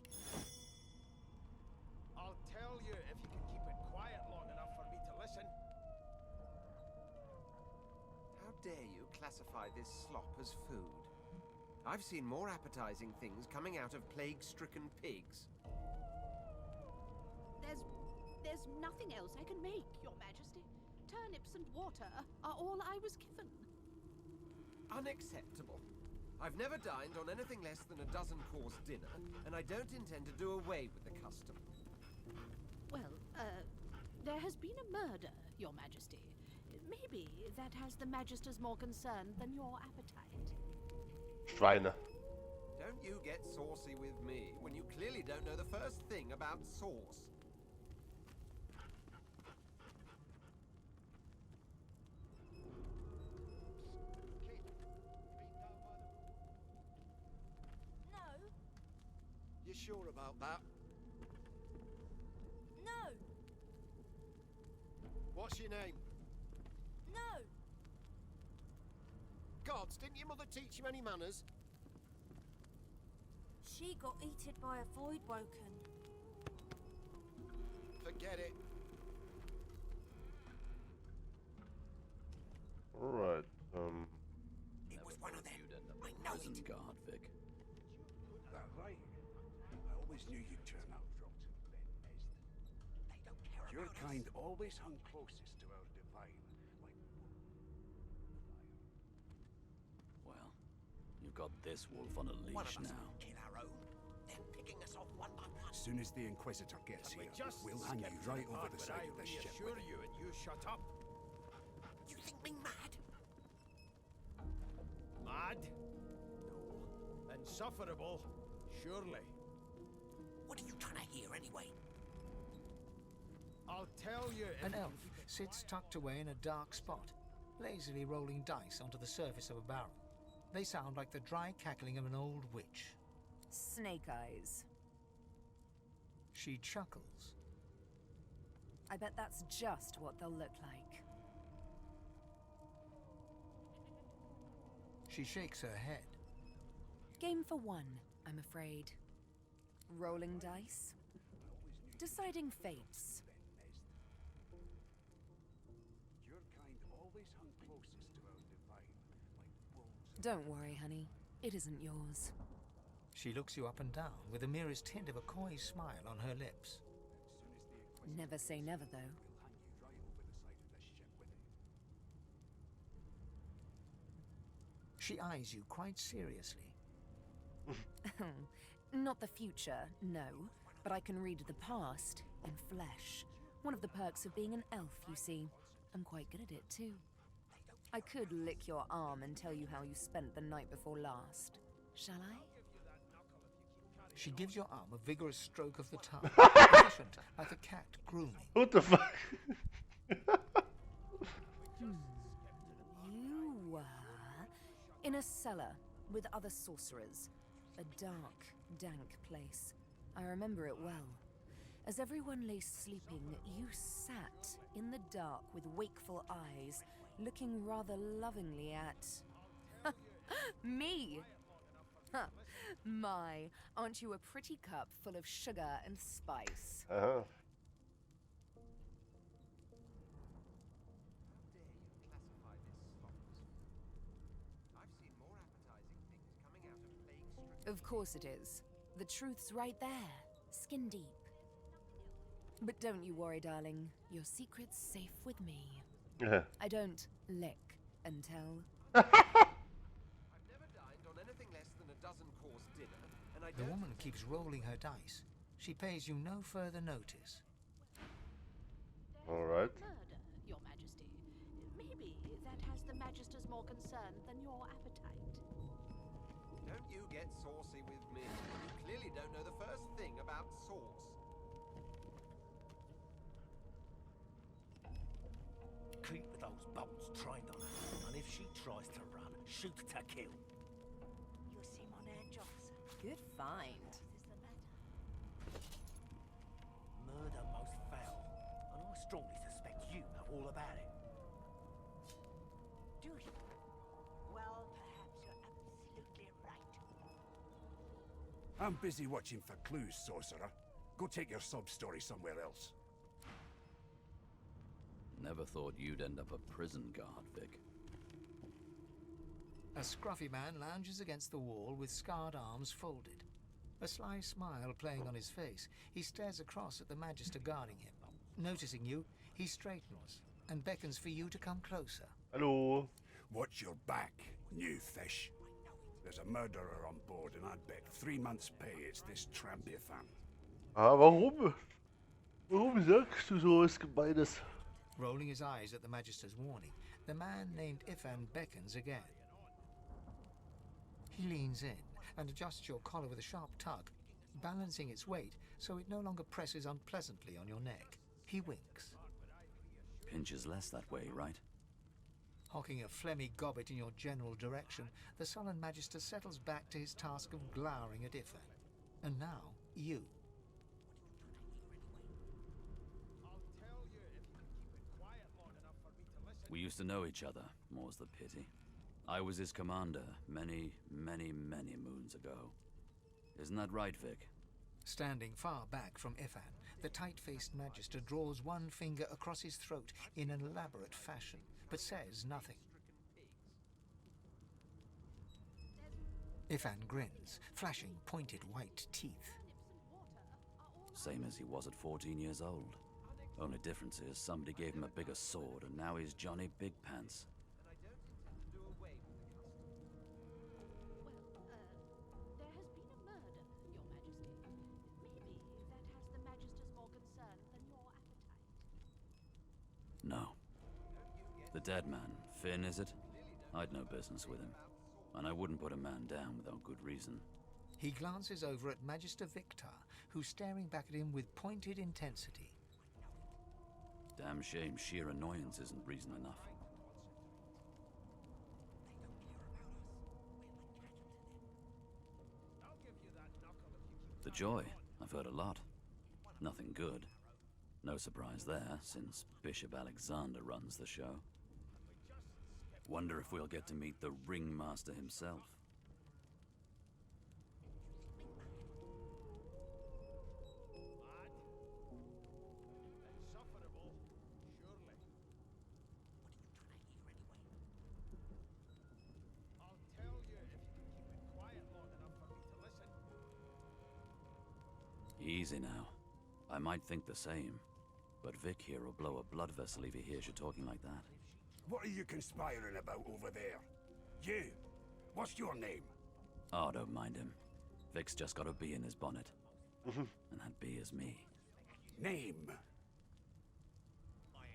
I'll tell you if you can keep it quiet long enough for me to listen. How dare you classify this slop as food? I've seen more appetizing things coming out of plague-stricken pigs. There's nothing else I can make, Your Majesty. Turnips and water are all I was given. Unacceptable. I've never dined on anything less than a dozen-course dinner, and I don't intend to do away with the custom. Well, there has been a murder, Your Majesty. Maybe that has the Magisters more concerned than your appetite. Schweine. Don't you get saucy with me when you clearly don't know the first thing about sauce. sure about that? No! What's your name? No! Gods, didn't your mother teach you any manners? She got eaten by a void woken. Forget it. Alright, It was one of them. You'd end up I a know prison it. guard, Vic. That right? I always knew you'd turn out. They don't care Your about kind us. always hung closest to our divine. Well, you've got this wolf on a One of leash us now. will kill our own. Then picking us off one by one. As soon as the Inquisitor gets And we here, just we'll hang you skipped to right over part the where side I of the ship. reassure you and you shut up. You think me mad? Mad? No. Insufferable? Surely. What are you trying to hear anyway? I'll tell you if An you elf sits tucked away in a dark spot, lazily rolling dice onto the surface of a barrel. They sound like the dry cackling of an old witch. Snake eyes. She chuckles. I bet that's just what they'll look like. She shakes her head. Game for one, I'm afraid. Rolling dice. Deciding fates. Your kind always hung closest to our divine, like wolves. Don't worry, honey. It isn't yours. She looks you up and down with the merest hint of a coy smile on her lips. Never say never, though. We'll hang you right over the side of the ship with it. She eyes you quite seriously. Not the future, no. But I can read the past in flesh. One of the perks of being an elf, you see. I'm quite good at it, too. I could lick your arm and tell you how you spent the night before last. Shall I? She gives your arm a vigorous stroke of the tongue, efficient, like a cat grooming. what the fuck? You were in a cellar with other sorcerers. A dark, dank place. I remember it well. As everyone lay sleeping, you sat in the dark with wakeful eyes, looking rather lovingly at... me! Huh. My, aren't you a pretty cup full of sugar and spice? Uh-huh. Of course it is. The truth's right there, skin deep. But don't you worry, darling. Your secret's safe with me. Yeah. I don't lick and tell. I've never dined on anything less than a dozen-course dinner, and I The don't... woman keeps rolling her dice. She pays you no further notice. Alright. Murder, Your Majesty. Maybe that has the Magister's more concern than your appetite. Don't you get saucy with me. You clearly don't know the first thing about sauce. Keep those bolts trained on her, and if she tries to run, shoot to kill. You seem on edge, officer. Good find. Murder most foul, and I strongly suspect you know all about it. Do you? Well, perhaps you're absolutely right. I'm busy watching for clues, sorcerer. Go take your sub-story somewhere else. Never thought you'd end up a prison guard, Vic. A scruffy man lounges against the wall with scarred arms folded. A sly smile playing on his face, he stares across at the Magister guarding him. Noticing you, he straightens and beckons for you to come closer. Hello. Watch your back, new fish. There's a murderer on board, and I'd bet 3 months' pay it's this Trampierfan. Ah, warum? Warum sagst du sowas Gemeines? Rolling his eyes at the Magister's warning, the man named Ifan beckons again. He leans in and adjusts your collar with a sharp tug, balancing its weight so it no longer presses unpleasantly on your neck. He winks. Pinches less that way, right? Hocking a phlegmy gobbet in your general direction, the sullen Magister settles back to his task of glowering at Ifan. And now, you. I'll tell you if you can keep it quiet long enough for me to listen. We used to know each other, more's the pity. I was his commander many, many, many moons ago. Isn't that right, Vic? Standing far back from Ifan, the tight-faced Magister draws one finger across his throat in an elaborate fashion, but says nothing. Ifan grins, flashing pointed white teeth. Same as he was at 14 years old. Only difference is somebody gave him a bigger sword and now he's Johnny Big Pants. There has been a murder, Your Majesty. Maybe that has the Magisters more concerned than your appetite. No. The dead man, Finn, is it? I'd no business with him. And I wouldn't put a man down without good reason. He glances over at Magister Victor, who's staring back at him with pointed intensity. Damn shame sheer annoyance isn't reason enough. The joy, I've heard a lot. Nothing good. No surprise there, since Bishop Alexander runs the show. Wonder if we'll get to meet the ringmaster himself. Insufferable, surely. I'll tell you if you can keep it quiet long enough for me to listen. Easy now. I might think the same, but Vic here will blow a blood vessel if he hears you talking like that. What are you conspiring about over there? You! What's your name? Oh, don't mind him. Vic's just got a bee in his bonnet. And that bee is me. Name? Okay.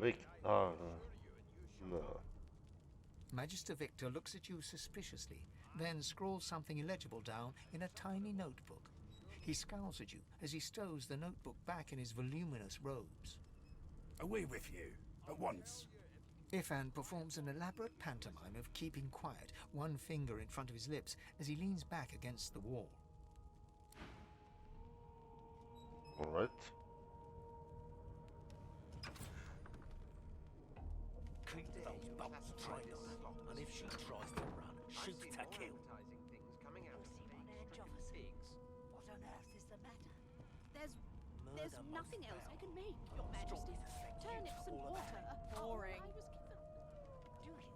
Wait, no. Magister Victor looks at you suspiciously, then scrawls something illegible down in a tiny notebook. He scowls at you as he stows the notebook back in his voluminous robes. Away with you, at once. Ifan performs an elaborate pantomime of keeping quiet, one finger in front of his lips as he leans back against the wall. Alright. Keep those bolts trained on her, and if she tries to run, shoot to kill. What on earth is the matter? There's nothing else I can make, Your Majesty. Turnips and water. Boring. I was given. Do you?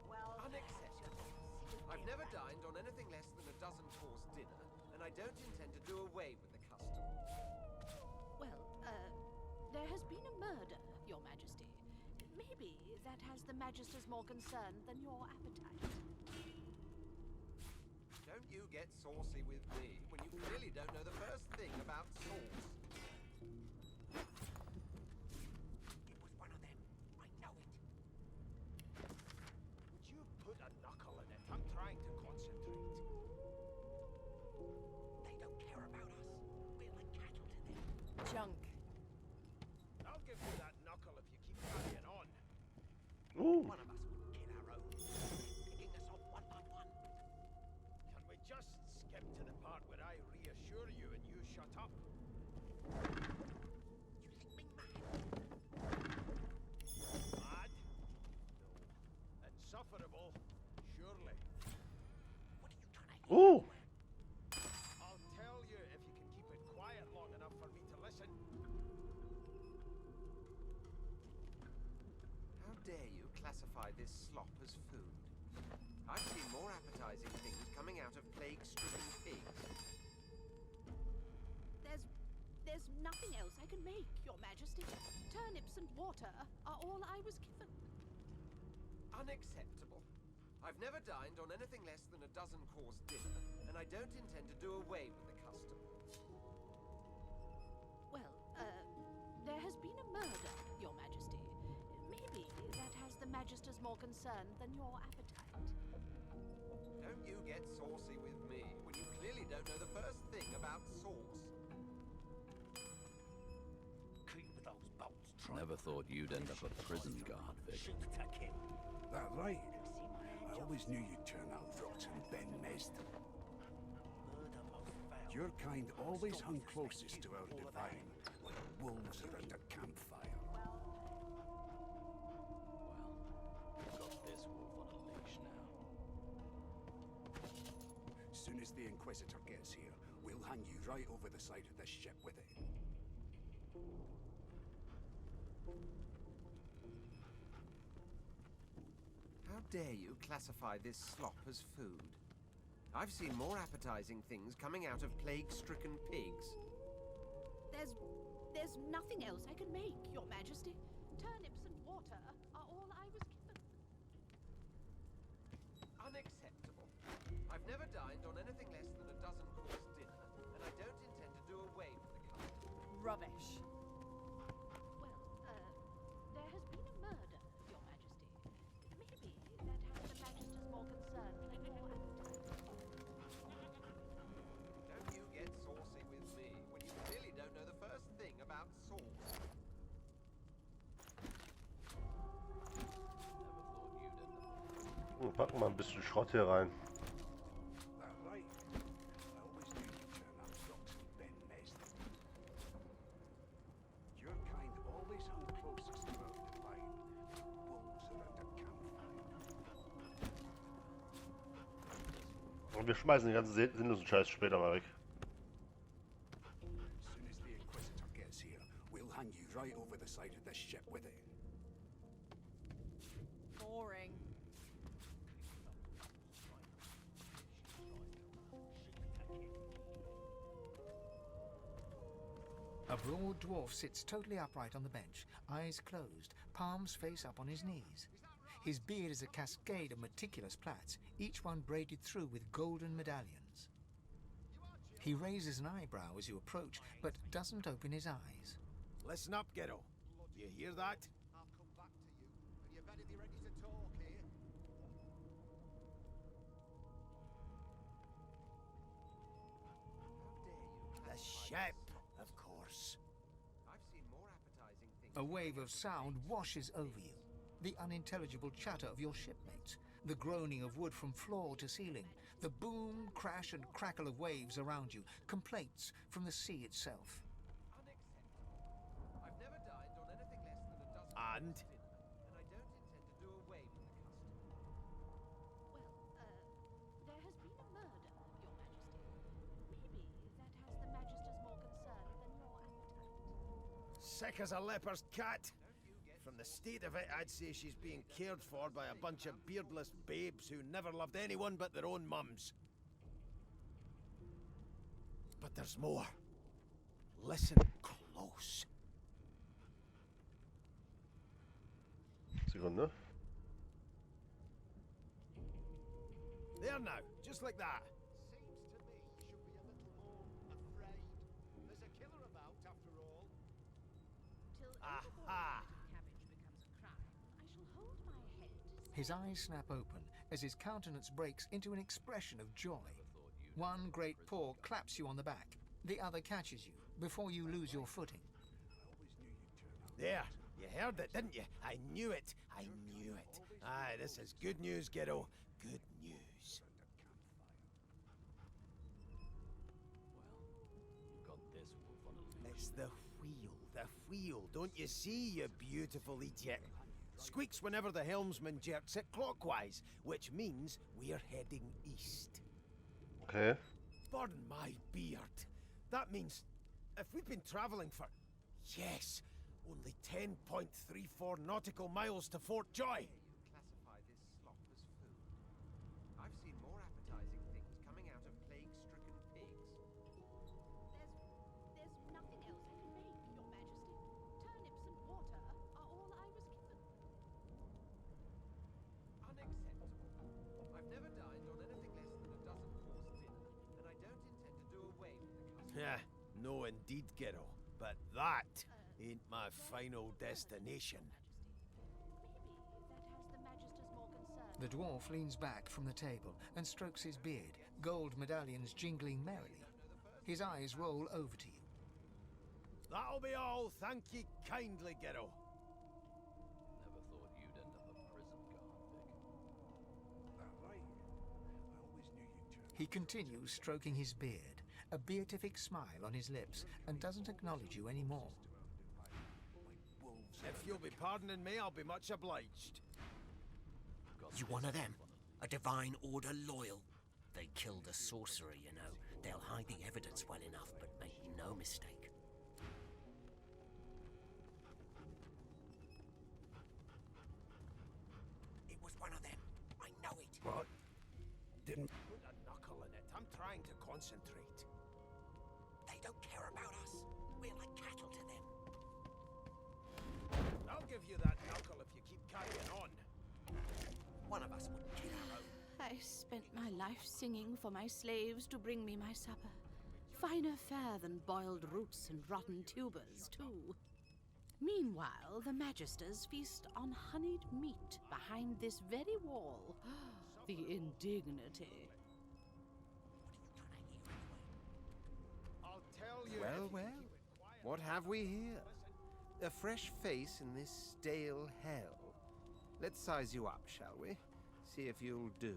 Well, Unacceptable. I've never dined on anything less than a dozen-course dinner, and I don't intend to do away with the custom. Well, there has been a murder, Your Majesty. Maybe that has the Magisters more concerned than your appetite. Don't you get saucy with me when you clearly don't know the first thing about sauce. It was one of them. I know it. Would you put a knuckle in it? I'm trying to concentrate. They don't care about us. We're like cattle to them. junk. I'll give you that knuckle if you keep carrying on. Ooh. One of us would kill our own, picking us off one by one. Can we just skip to the part where I reassure you and you shut up? You think me mad? Mad? No. Insufferable? Surely. What are you trying to Ooh. I'll tell you if you can keep it quiet long enough for me to listen. How dare you classify this slop as food? I've seen more appetizing things coming out of plague-stricken pigs. There's There's nothing else I can make, Your Majesty. Turnips and water are all I was given. Unacceptable. I've never dined on anything less than a dozen-course dinner, and I don't intend to do away with the custom. Well, there has been a murder, Your Majesty. Maybe that has the Magisters more concerned than your appetite. Don't you get saucy with me when you clearly don't know the first thing about sauce. Keep those bolts trying. Never thought you'd end up a prison guard, Vic. That right? I always knew you'd turn out rotten, Ben Mesd. Your kind always hung closest to our divine, like wolves around a campfire. Well, we've got this wolf on a leash now. As soon as the Inquisitor gets here, we'll hang you right over the side of this ship with it. How dare you classify this slop as food? I've seen more appetizing things coming out of plague-stricken pigs. There's nothing else I can make, Your Majesty. Turnips and water are all I was given. Unacceptable. I've never dined on anything less than a dozen-course dinner, and I don't intend to do away with the custom. Rubbish. Well, there has been a murder, Your Majesty. Maybe that has the Magisters more concerned than your appetite. Don't you get saucy with me when you clearly don't know the first thing about sauce. Packen wir ein bisschen Schrott hier rein. That right? I always knew you'd turn out rotten, Ben Mesd. Your kind always hung closest to our divine, like wolves around a campfire. Und wir schmeißen den ganzen sinnlosen Scheiß später mal weg. As soon as the Inquisitor gets here, we'll hang you right over the side of this ship with it. Boring. A broad dwarf sits totally upright on the bench, eyes closed, palms face up on his knees. His beard is a cascade of meticulous plaits, each one braided through with golden medallions. He raises an eyebrow as you approach, but doesn't open his eyes. Listen up, Ghetto. You hear that? I'll come back to you, and you better be ready to talk here. The ship, of course. I've seen more appetizing things. A wave of sound washes over you. The unintelligible chatter of your shipmates, the groaning of wood from floor to ceiling, the boom, crash and crackle of waves around you, complaints from the sea itself. Unacceptable. I've never dined on anything less than a dozen And? dinner, and I don't intend to do away with the custom. Well, there has been a murder, Your Majesty. Maybe that has the Magisters more concerned than your appetite. Sick as a leper's cat. From the state of it, I'd say she's being cared for by a bunch of beardless babes who never loved anyone but their own mums. But there's more. Listen close. Sekunde. There now, just like that. Seems to me you should be a little more afraid. There's a killer about, after all. Till Aha! cabbage becomes a crime, I shall hold my head. His eyes snap open as his countenance breaks into an expression of joy. One great paw claps you on the back. The other catches you before you lose your footing. There, you heard it, didn't you? I knew it. I knew it. Aye, this is good news, Ghetto. Good news. You've got this wolf on a leash. It's the wheel. Don't you see, you beautiful idiot? Squeaks whenever the helmsman jerks it clockwise, which means we're heading east. Okay. Burn my beard. That means if we've been traveling for, yes, only 10.34 nautical miles to Fort Joy. Classify this slop as food. I've seen more appetizing things coming out of plague-stricken pigs. There's nothing else I That ain't my final destination. The dwarf leans back from the table and strokes his beard, gold medallions jingling merrily. His eyes roll over to you. That'll be all, thank ye kindly, Gero. Never thought you'd end up a prison guard, Vic. He continues stroking his beard, a beatific smile on his lips, and doesn't acknowledge you anymore. If you'll be pardoning me, I'll be much obliged. You one of them? A Divine Order loyal? They killed a sorcerer, you know. They'll hide the evidence well enough, but make no mistake. It was one of them. I know it. What? Didn't put a knuckle in it. I'm trying to concentrate. They don't care about us. We're like cattle to them. I'll give you that knuckle if you keep carrying on. One of us would kill our own. I spent my life singing for my slaves to bring me my supper. Finer fare than boiled roots and rotten tubers, too. Meanwhile, the Magisters feast on honeyed meat behind this very wall. The indignity. I'll tell you. Well, well. What have we here? A fresh face in this stale hell. Let's size you up, shall we? See if you'll do.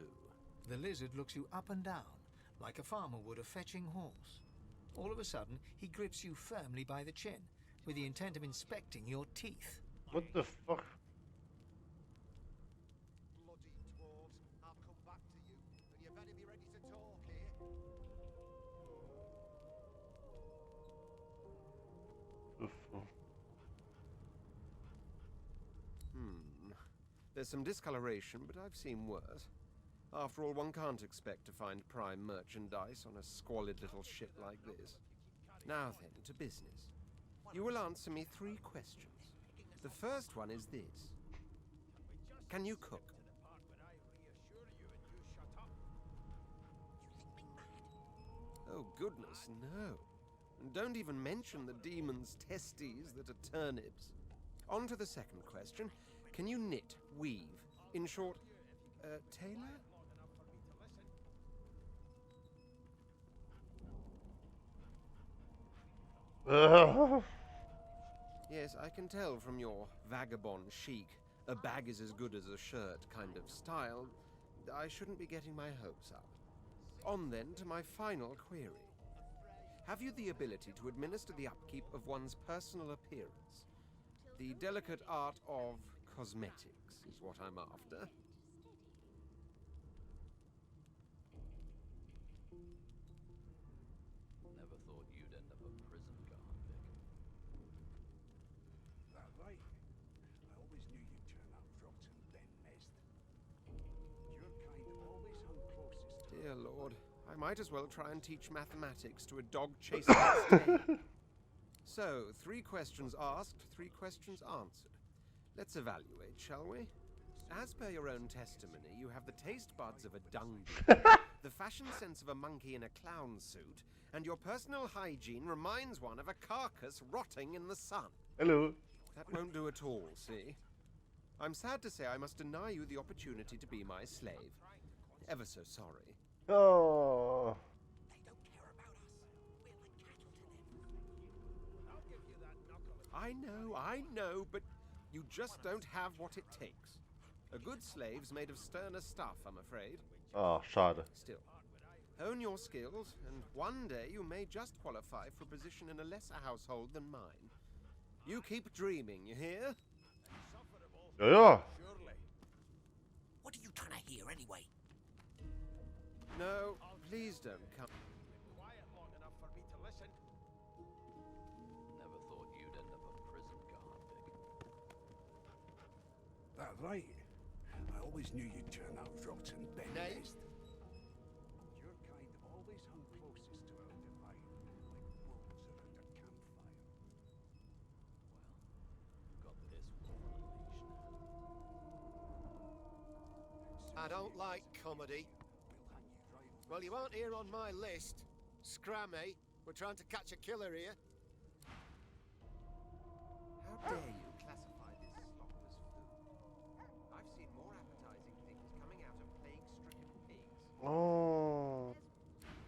The lizard looks you up and down, like a farmer would a fetching horse. All of a sudden, he grips you firmly by the chin, with the intent of inspecting your teeth. What the fuck? Bloody dwarves, I'll come back to you, and you better be ready to talk here. There's some discoloration, but I've seen worse. After all, one can't expect to find prime merchandise on a squalid little ship like this. Now then, to business. You will answer me 3 questions. The first one is this. Can you cook? Oh, goodness, no. And don't even mention the demon's testes that are turnips. On to the second question. Can you knit, weave? In short, tailor? Yes, I can tell from your vagabond chic, a bag is as good as a shirt kind of style. I shouldn't be getting my hopes up. On then to my final query. Have you the ability to administer the upkeep of one's personal appearance? The delicate art of cosmetics is what I'm after. Never thought you'd end up a prison guard, Vic. That right? I always knew you'd turn out rotten, Ben Mest. Your kind always hung closest to... Dear Lord, I might as well try and teach mathematics to a dog chasing its tail. So, 3 questions asked, 3 questions answered. Let's evaluate, shall we? As per your own testimony, you have the taste buds of a dung beetle, the fashion sense of a monkey in a clown suit, and your personal hygiene reminds one of a carcass rotting in the sun. Hello. That won't do at all, see? I'm sad to say I must deny you the opportunity to be my slave. Ever so sorry. Oh. I know, but you just don't have what it takes. A good slave's made of sterner stuff, I'm afraid. Oh, schade. Still, hone your skills, and one day you may just qualify for a position in a lesser household than mine. You keep dreaming, you hear? Ja, ja. What are you trying to hear anyway? No, please don't come. Quiet long enough for me to listen. Never thought you'd end up a prison guard, Vic. That right? I always knew you'd turn out rotten, Ben Mest. Your kind always hung closest to our divine, like wolves around a campfire. Well, got this one on a leash now. I don't like comedy. Well, you aren't here on my list. Scrammy, we're trying to catch a killer here. dare you classify this slop as food? I've seen more appetizing things coming out of plague-stricken pigs. Oh.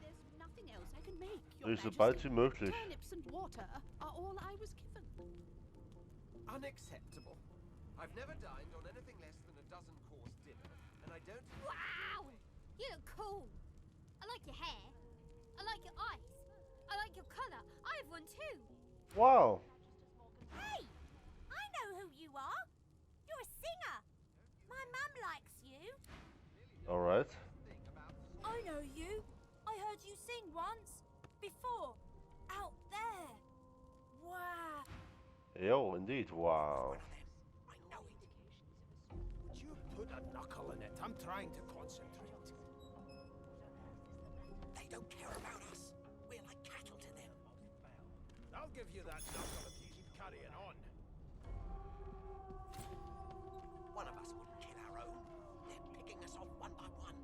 There's nothing else I can make, So Your so bald Majesty. wie möglich. Turnips and water are all I was given. Unacceptable. I've never dined on anything less than a dozen-course dinner, and I don't... Wow! You look cool. I like your hair. I like your eyes. I like your colour. I have one too. Wow. Hey! I know who you are. You're a singer. My mum likes you. Alright. I know you. I heard you sing once. Before. Out there. Wow. Yo, indeed. Wow. I know it. Would you put a knuckle in it? I'm trying to concentrate. They don't care about us. We're like cattle to them. I'll give you that knuckle if you keep carrying on. One of us wouldn't kill our own. They're picking us off one by one.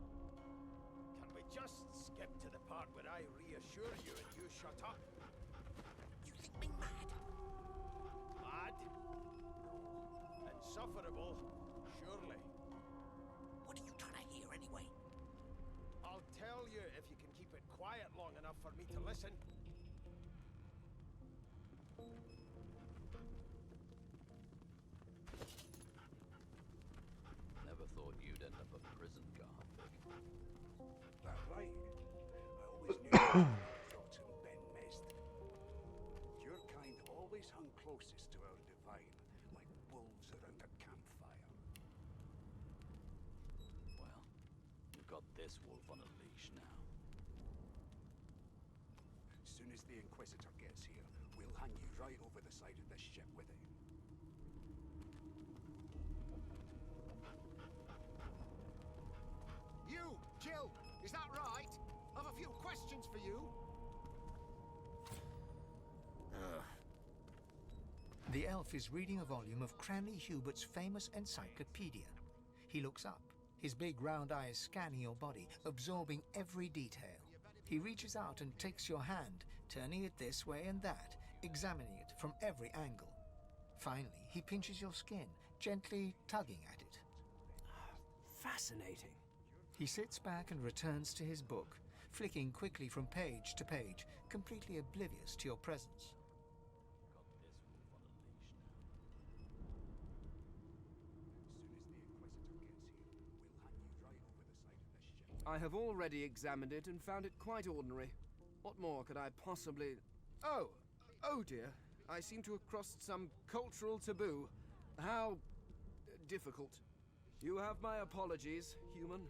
Can we just skip to the part where I reassure you and you shut up? You think me mad? Mad? Insufferable, surely. What are you trying to hear anyway? I'll tell you if you can keep it quiet long enough for me to listen. Never thought you'd end up a prison guard, Vic. That right? I always knew you rotten Ben Mest. Your kind always hung closest to our divine, like wolves around a campfire. Well, you've got this wolf on a leash now. As soon as the Inquisitor gets here, we'll hang you right over the side of this ship with it. You, Jill, is that right? I've a few questions for you. The elf is reading a volume of Cranley Hubert's famous encyclopedia. He looks up, his big round eyes scanning your body, absorbing every detail. He reaches out and takes your hand, turning it this way and that, examining it from every angle. Finally, he pinches your skin, gently tugging at it. Fascinating. He sits back and returns to his book, flicking quickly from page to page, completely oblivious to your presence. I have already examined it and found it quite ordinary. What more could I possibly... Oh dear. I seem to have crossed some cultural taboo. How... difficult. You have my apologies, human.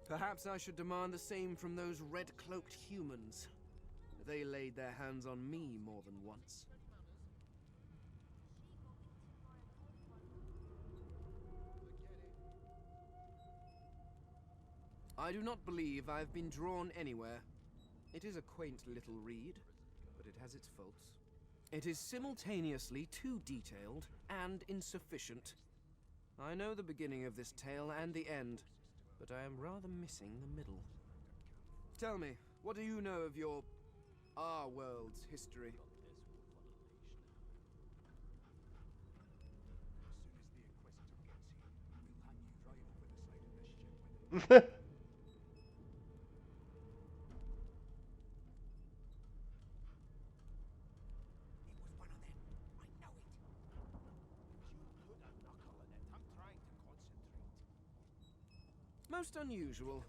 Perhaps I should demand the same from those red-cloaked humans. They laid their hands on me more than once. I do not believe I have been drawn anywhere. It is a quaint little read, but it has its faults. It is simultaneously too detailed and insufficient. I know the beginning of this tale and the end, but I am rather missing the middle. Tell me, what do you know of our world's history? Most unusual,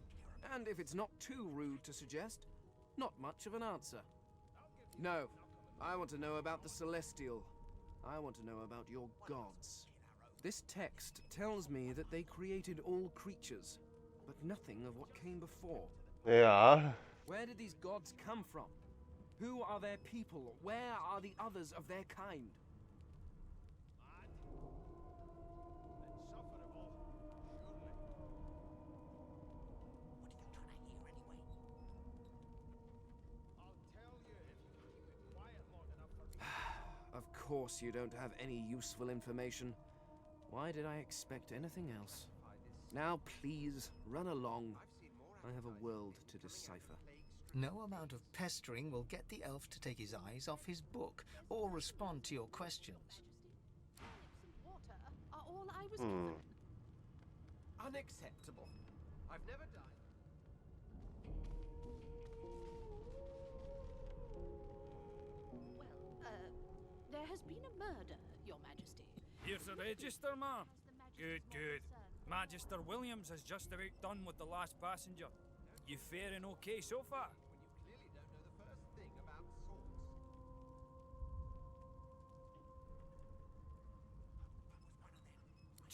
and if it's not too rude to suggest, not much of an answer. No, I want to know about the Celestial. I want to know about your gods. This text tells me that they created all creatures, but nothing of what came before. Ja. Where did these gods come from? Who are their people? Where are the others of their kind? Of course you don't have any useful information. Why did I expect anything else? Now please, run along. I have a world to decipher. No amount of pestering will get the elf to take his eyes off his book or respond to your questions. was given. Unacceptable. I've never died. Well, there has been a murder, Your Majesty. Here's the register, ma'am. Good, good. Magister Williams has just about done with the last passenger. You faring okay so far? When you clearly don't know the first thing about swords.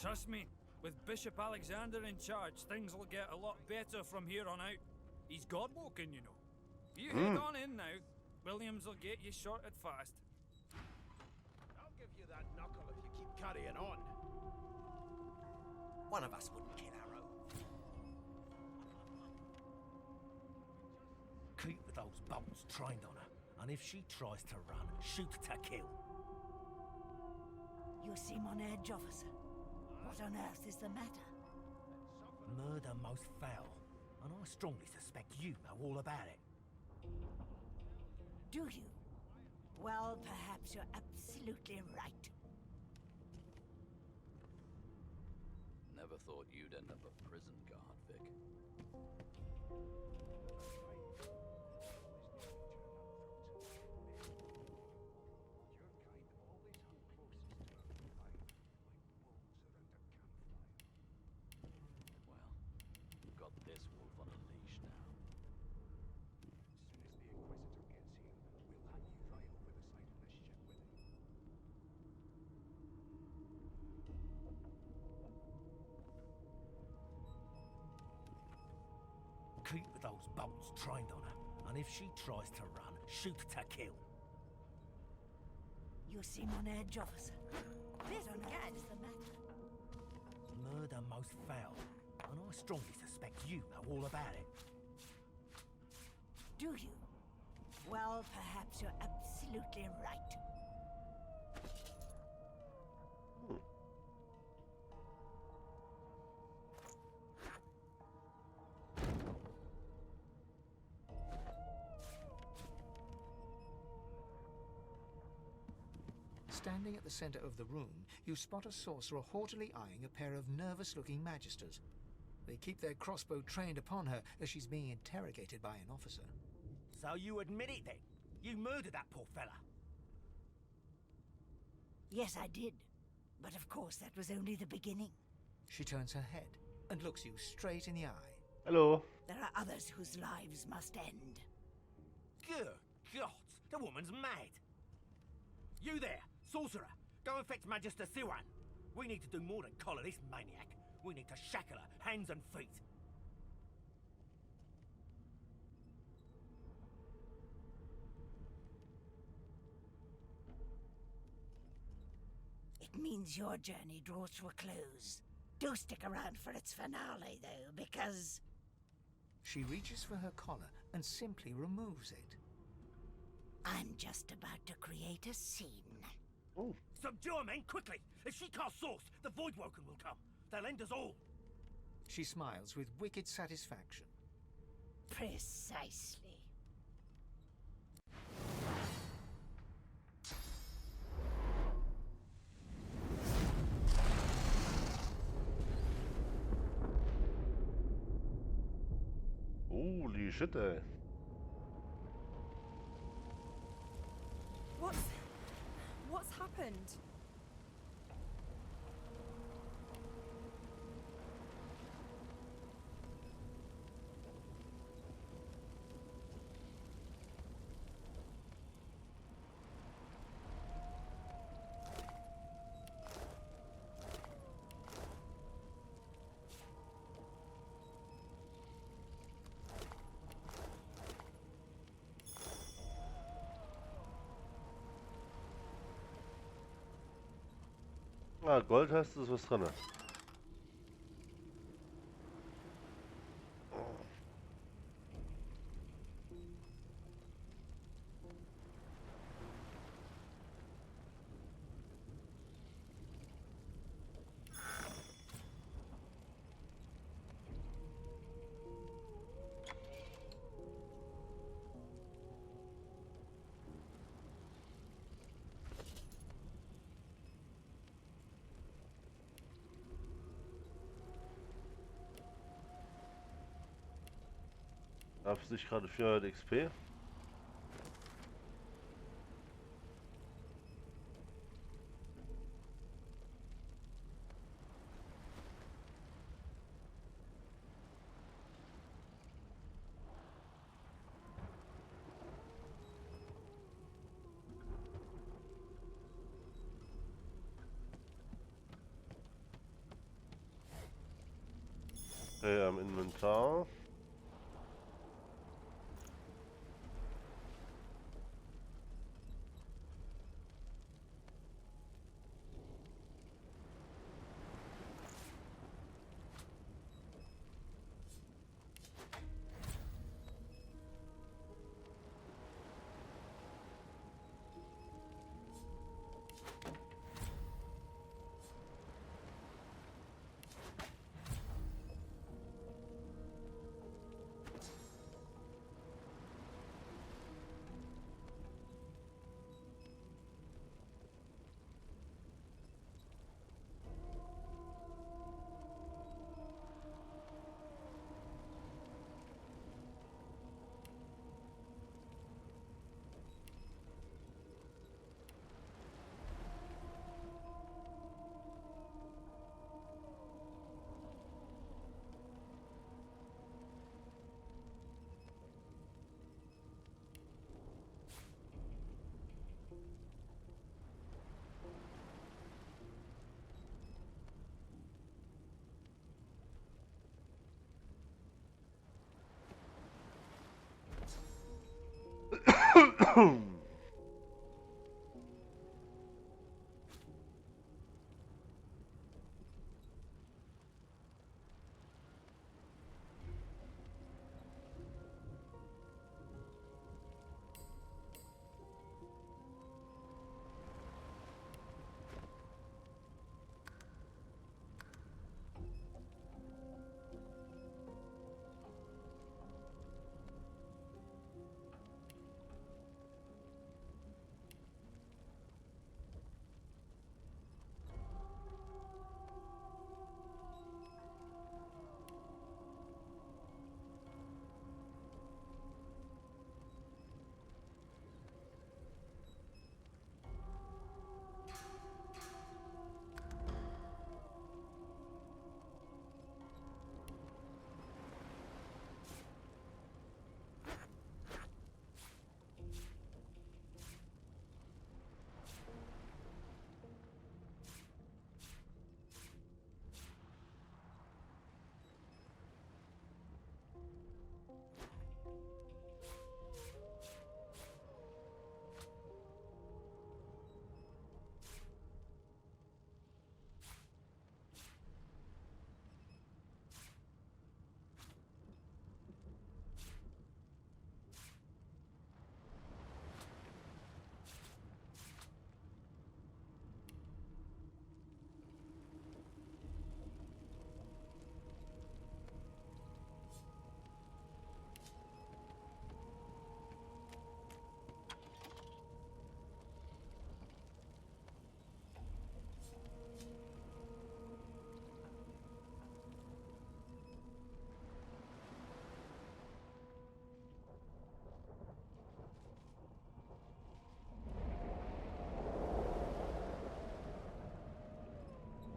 Trust me, with Bishop Alexander in charge, things will get a lot better from here on out. He's God-woken, you know. You head on in now. Williams will get you sorted fast. I'll give you that knuckle if you keep carrying on. One of us wouldn't kill our own. Keep those bolts trained on her, and if she tries to run, shoot to kill. You seem on edge, officer. What on earth is the matter? Murder most foul, and I strongly suspect you know all about it. Do you? Well, perhaps you're absolutely right. Never thought you'd end up a prison guard, Vic. Well, you've got this wolf on a leash now. Keep those bolts trained on her, and if she tries to run, shoot to kill. You seem on edge, officer. This What on again. earth is the matter? Murder most foul, and I strongly suspect you know all about it. Do you? Well, perhaps you're absolutely right. Standing at the center of the room, you spot a sorcerer haughtily eyeing a pair of nervous-looking magisters. They keep their crossbow trained upon her as she's being interrogated by an officer. So you admit it then? You murdered that poor fella? Yes, I did. But of course, that was only the beginning. She turns her head and looks you straight in the eye. Hello. There are others whose lives must end. Good God, the woman's mad. You there, sorcerer, go and fetch Magister Siwan. We need to do more than collar this maniac. We need to shackle her, hands and feet. It means your journey draws to a close. Do stick around for its finale, though, because... She reaches for her collar and simply removes it. I'm just about to create a scene. Oh. Subdue her, men, quickly! If she casts Source, the Voidwoken will come. They'll end us all. She smiles with wicked satisfaction. Precisely. Holy shit, ey. What's happened? Ah, Gold heißt, ist was drin. Hab sich gerade 400 XP. Okay, am Inventar.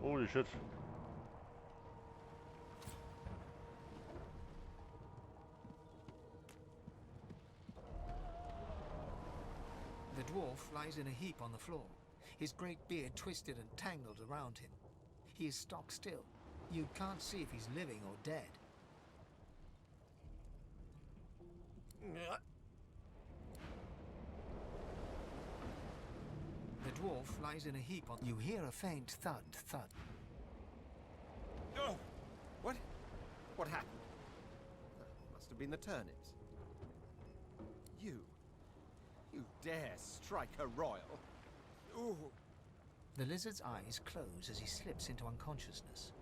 Holy shit. The dwarf lies in a heap on the floor, his great beard twisted and tangled around him. He is stock still. You can't see if he's living or dead. The dwarf lies in a heap on... You hear a faint thud, thud. Oh! What? What happened? Must have been the turnips. You dare strike a royal? Ooh! The lizard's eyes close as he slips into unconsciousness.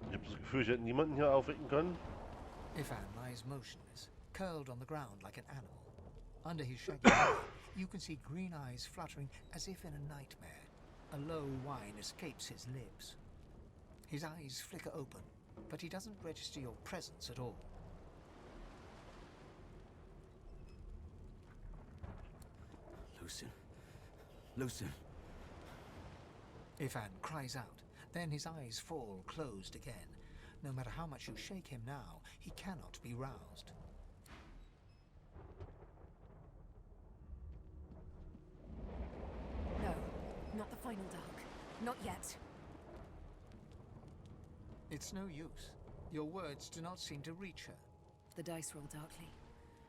Ich habe das Gefühl, ich hätte niemanden hier aufwecken können. Ivan lies motionless, curled on the ground like an animal. Under his shaggy hair, you can see green eyes fluttering as if in a nightmare. A low whine escapes his lips. His eyes flicker open, but he doesn't register your presence at all. Lucien. Lucien. Ifan cries out, then his eyes fall closed again. No matter how much you shake him now, he cannot be roused. No, not the final dark. Not yet. It's no use. Your words do not seem to reach her. The dice roll darkly.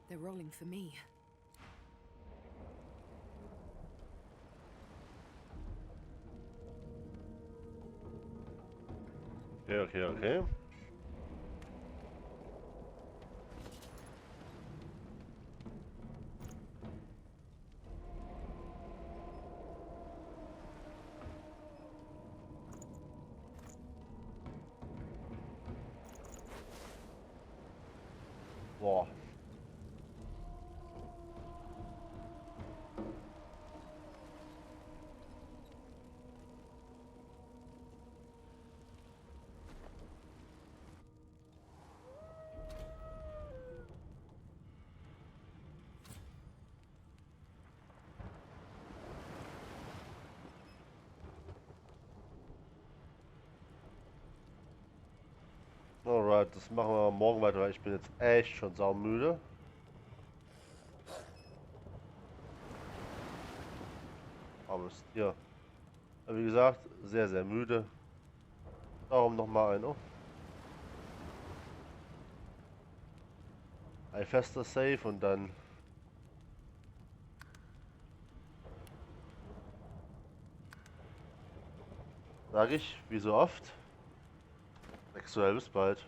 They're rolling for me. Okay. Boah. Alright, das machen wir morgen weiter, weil ich bin jetzt echt schon saumüde. Aber ist ja, wie gesagt, sehr, sehr müde. Darum nochmal ein fester Save und dann sage ich, wie so oft, sexuell bis bald.